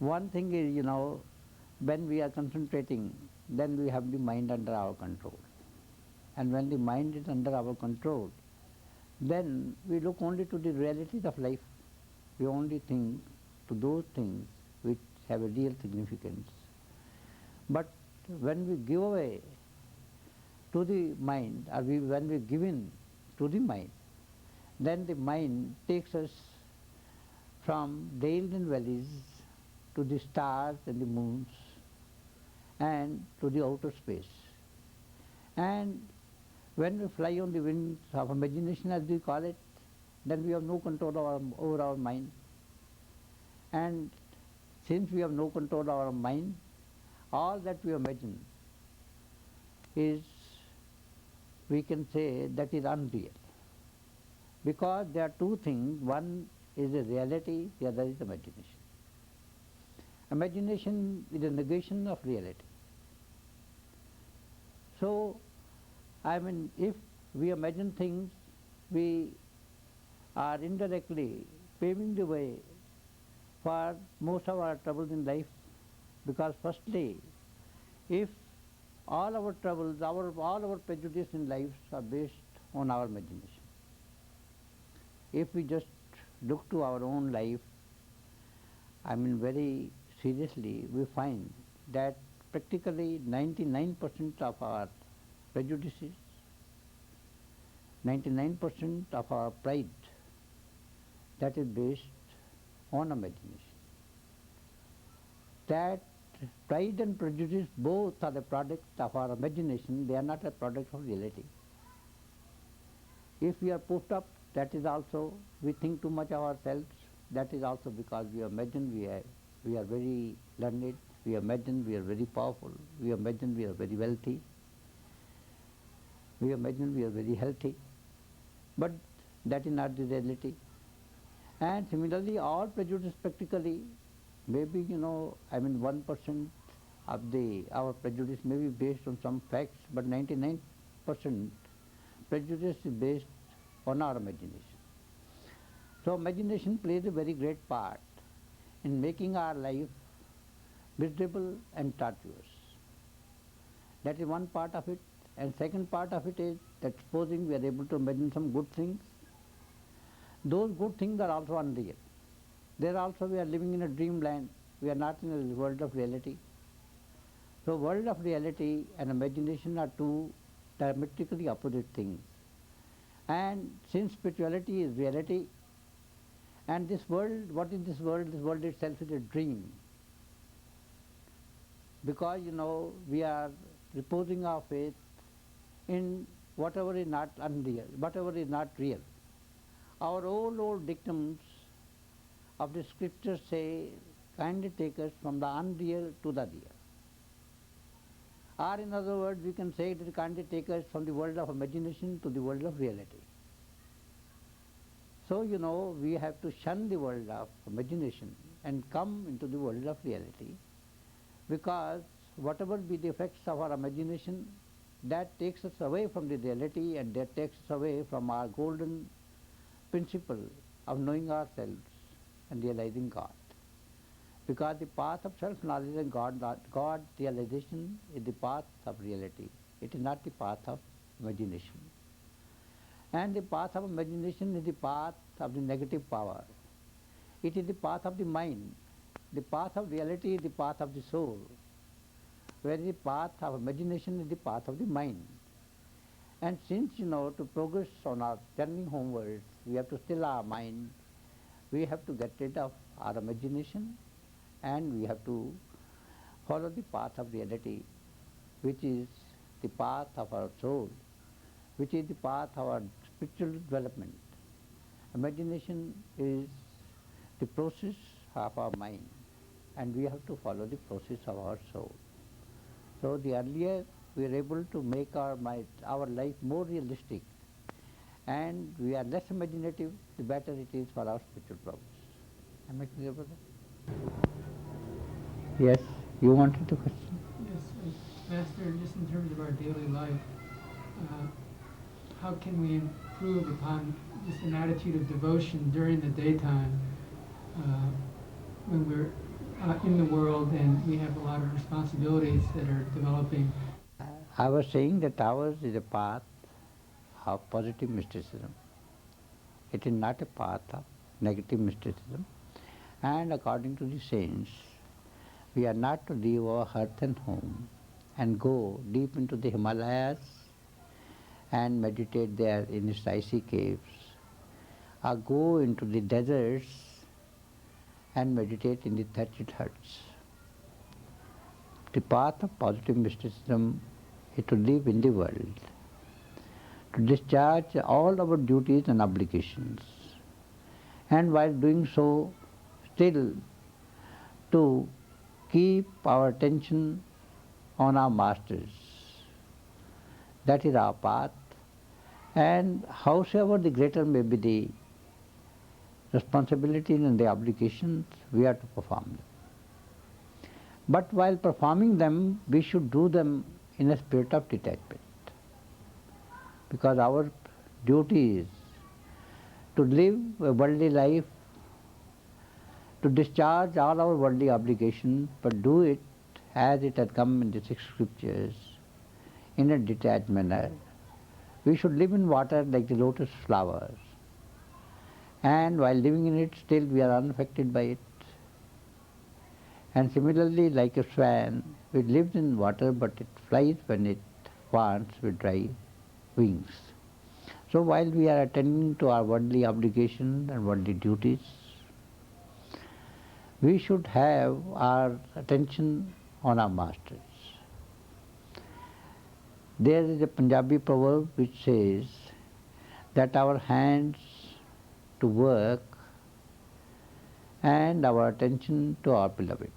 One thing is, when we are concentrating, then we have the mind under our control. And when the mind is under our control, then we look only to the realities of life. We only think to those things which have a real significance. But when we give away to the mind, or when we give in to the mind, then the mind takes us from dales and valleys to the stars and the moons and to the outer space. And when we fly on the wings of imagination, as we call it, then we have no control over our mind. And since we have no control over our mind, all that we imagine is, we can say, that is unreal. Because there are two things. One is a reality, the other is imagination. Imagination is a negation of reality. So, if we imagine things, we are indirectly paving the way for most of our troubles in life. Because firstly, if all our troubles, all our prejudice in life are based on our imagination. If we just look to our own life, very seriously, we find that practically 99% of our prejudices, 99% of our pride, that is based on imagination. That pride and prejudice both are the product of our imagination, they are not a product of reality. If we are puffed up, that is also, we think too much of ourselves, that is also because we imagine we are very learned, we imagine we are very powerful, we imagine we are very wealthy, we imagine we are very healthy, but that is not the reality. And similarly, all prejudice practically, maybe 1% of our prejudice may be based on some facts, but 99% prejudice is based on our imagination. So imagination plays a very great part in making our life miserable and tortuous. That is one part of it. And second part of it is that supposing we are able to imagine some good things, those good things are also unreal. There also we are living in a dreamland. We are not in a world of reality. So world of reality and imagination are two diametrically opposite things. And since spirituality is reality, and this world, what is this world? This world itself is a dream. Because, we are reposing our faith in whatever is not unreal, whatever is not real. Our old dictums of the scriptures say, kindly take us from the unreal to the real. Or in other words, we can say that kindly take us from the world of imagination to the world of reality. So, we have to shun the world of imagination and come into the world of reality, because whatever be the effects of our imagination, that takes us away from the reality and that takes us away from our golden principle of knowing ourselves and realizing God. Because the path of self-knowledge and God realization is the path of reality. It is not the path of imagination. And the path of imagination is the path of the negative power. It is the path of the mind. The path of reality is the path of the soul, whereas the path of imagination is the path of the mind. And since, to progress on our journey homewards, we have to still our mind, we have to get rid of our imagination, and we have to follow the path of reality, which is the path of our soul, which is the path of our spiritual development. Imagination is the process of our mind. and we have to follow the process of our soul. So the earlier we are able to make our life more realistic, and we are less imaginative, the better it is for our spiritual progress. Am I clear, brother? Yes, you wanted to question? Yes, Master, just in terms of our daily life, how can we improve upon just an attitude of devotion during the daytime when we're in the world and we have a lot of responsibilities that are developing? I was saying that ours is a path of positive mysticism. It is not a path of negative mysticism. And according to the saints, we are not to leave our hearth and home and go deep into the Himalayas and meditate there in its icy caves, or go into the deserts and meditate in the thatched huts. The path of positive mysticism is to live in the world, to discharge all our duties and obligations, and while doing so, still to keep our attention on our masters. That is our path, and howsoever the greater may be the responsibilities and the obligations, we are to perform them. But while performing them, we should do them in a spirit of detachment, because our duty is to live a worldly life, to discharge all our worldly obligations, but do it as it has come in the 6 scriptures, in a detached manner. We should live in water like the lotus flowers, and while living in it, still we are unaffected by it. And similarly, like a swan, it lives in water, but it flies when it wants with dry wings. So while we are attending to our worldly obligations and worldly duties, we should have our attention on our masters. There is a Punjabi proverb which says that our hands to work and our attention to our beloved.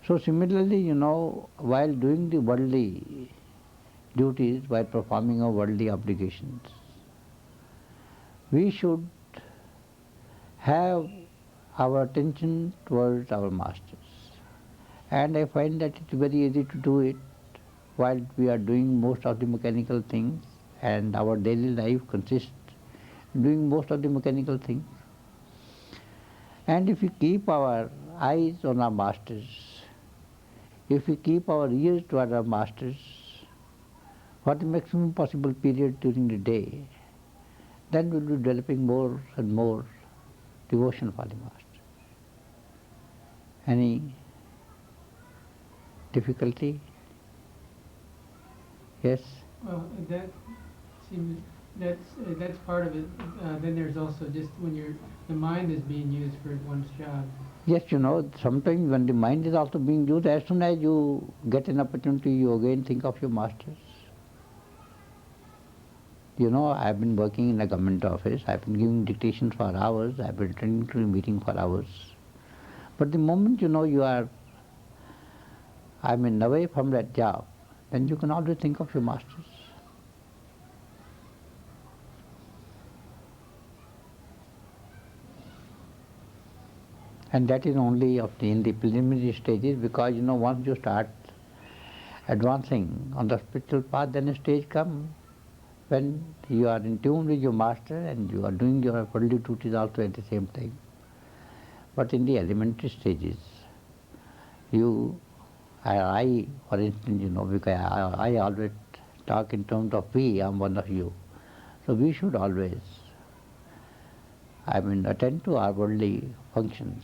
So similarly, while doing the worldly duties, while performing our worldly obligations, we should have our attention towards our masters. And I find that it's very easy to do it while we are doing most of the mechanical things, and our daily life consists in doing most of the mechanical things. And if we keep our eyes on our masters, if we keep our ears toward our masters for the maximum possible period during the day, then we'll be developing more and more devotion for the master. Any difficulty? Yes? Well, that seems that's part of it. Then there's also just when the mind is being used for one's job. Yes, sometimes when the mind is also being used, as soon as you get an opportunity, you again think of your masters. I've been working in a government office, I've been giving dictations for hours, I've been attending to a meeting for hours. But the moment you are, away from that job, then you can always think of your masters. And that is only in the preliminary stages, because once you start advancing on the spiritual path, then a stage comes when you are in tune with your master and you are doing your worldly duties also at the same time. But in the elementary stages, I, for instance, because I always talk in terms of we, I'm one of you. So we should always, attend to our worldly functions,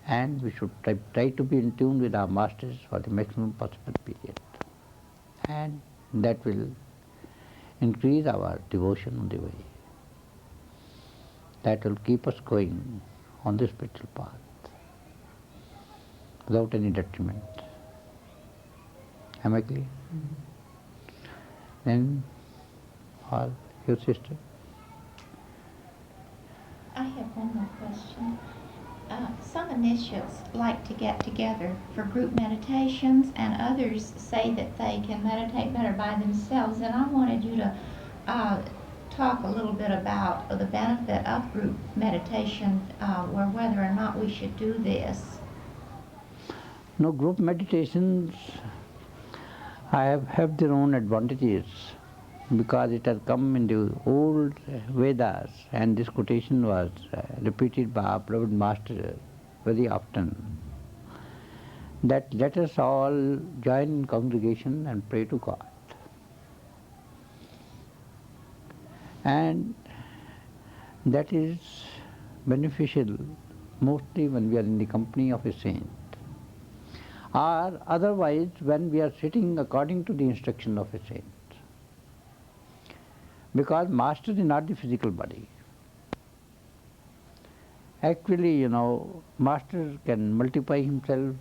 and we should try to be in tune with our masters for the maximum possible period. And that will increase our devotion on the way. That will keep us going on the spiritual path without any detriment. Am I clear? Mm-hmm. Then, your sister? I have one more question. Some initiates like to get together for group meditations, and others say that they can meditate better by themselves. And I wanted you to talk a little bit about the benefit of group meditation, or whether or not we should do this. No, group meditations have their own advantages because it has come in the old Vedas, and this quotation was repeated by our beloved Master very often, that let us all join in congregation and pray to God. And that is beneficial mostly when we are in the company of a saint, or otherwise when we are sitting according to the instruction of a saint. Because Master is not the physical body. Actually, Master can multiply himself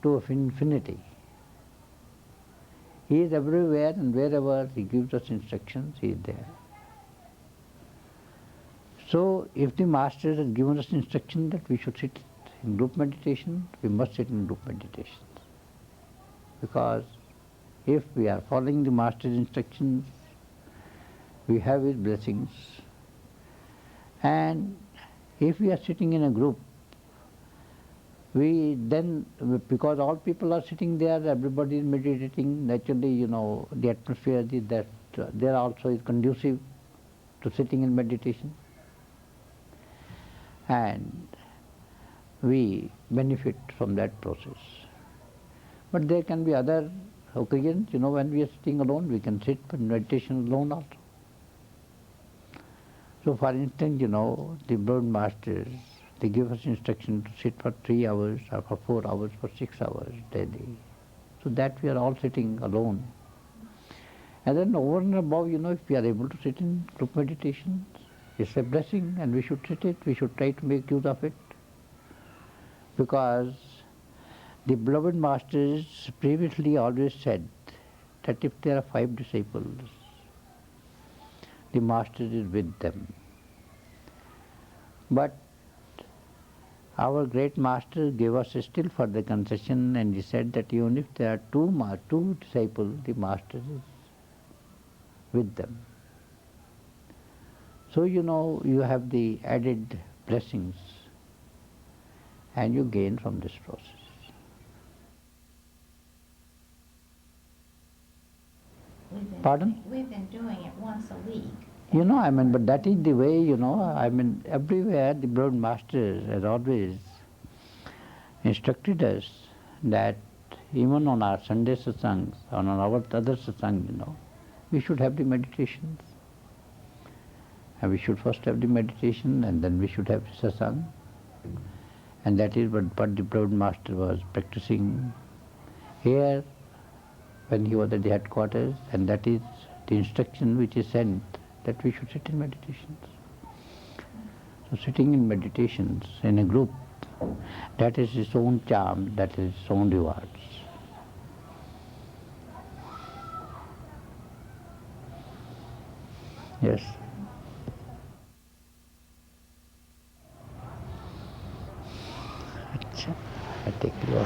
to infinity. He is everywhere, and wherever he gives us instructions, he is there. So, if the Master has given us instruction that we should sit in group meditation, we must sit in group meditation. Because if we are following the Master's instructions, we have his blessings. And if we are sitting in a group, we then, because all people are sitting there, everybody is meditating, naturally, the atmosphere is that there also is conducive to sitting in meditation. And we benefit from that process. But there can be other occasions, when we are sitting alone, we can sit in meditation alone also. So for instance, the beloved Masters, they give us instruction to sit for 3 hours or for 4 hours, for 6 hours daily. So that we are all sitting alone. And then over and above, if we are able to sit in group meditations, it's a blessing and we should sit it, we should try to make use of it. Because the beloved Masters previously always said that if there are 5 disciples, the Master is with them. But our great Master gave us still further concession, and he said that even if there are two disciples, the Master is with them. So you have the added blessings and you gain from this process. Pardon? We've been doing it once a week. But that is the way, everywhere the beloved Master has always instructed us that even on our Sunday satsangs, on our other satsang, we should have the meditations. And we should first have the meditation and then we should have the satsang. And that is what the beloved Master was practicing here when he was at the headquarters, and that is the instruction which is sent that we should sit in meditations. So sitting in meditations in a group, that is its own charm, that is its own rewards. Yes. अच्छा, I take your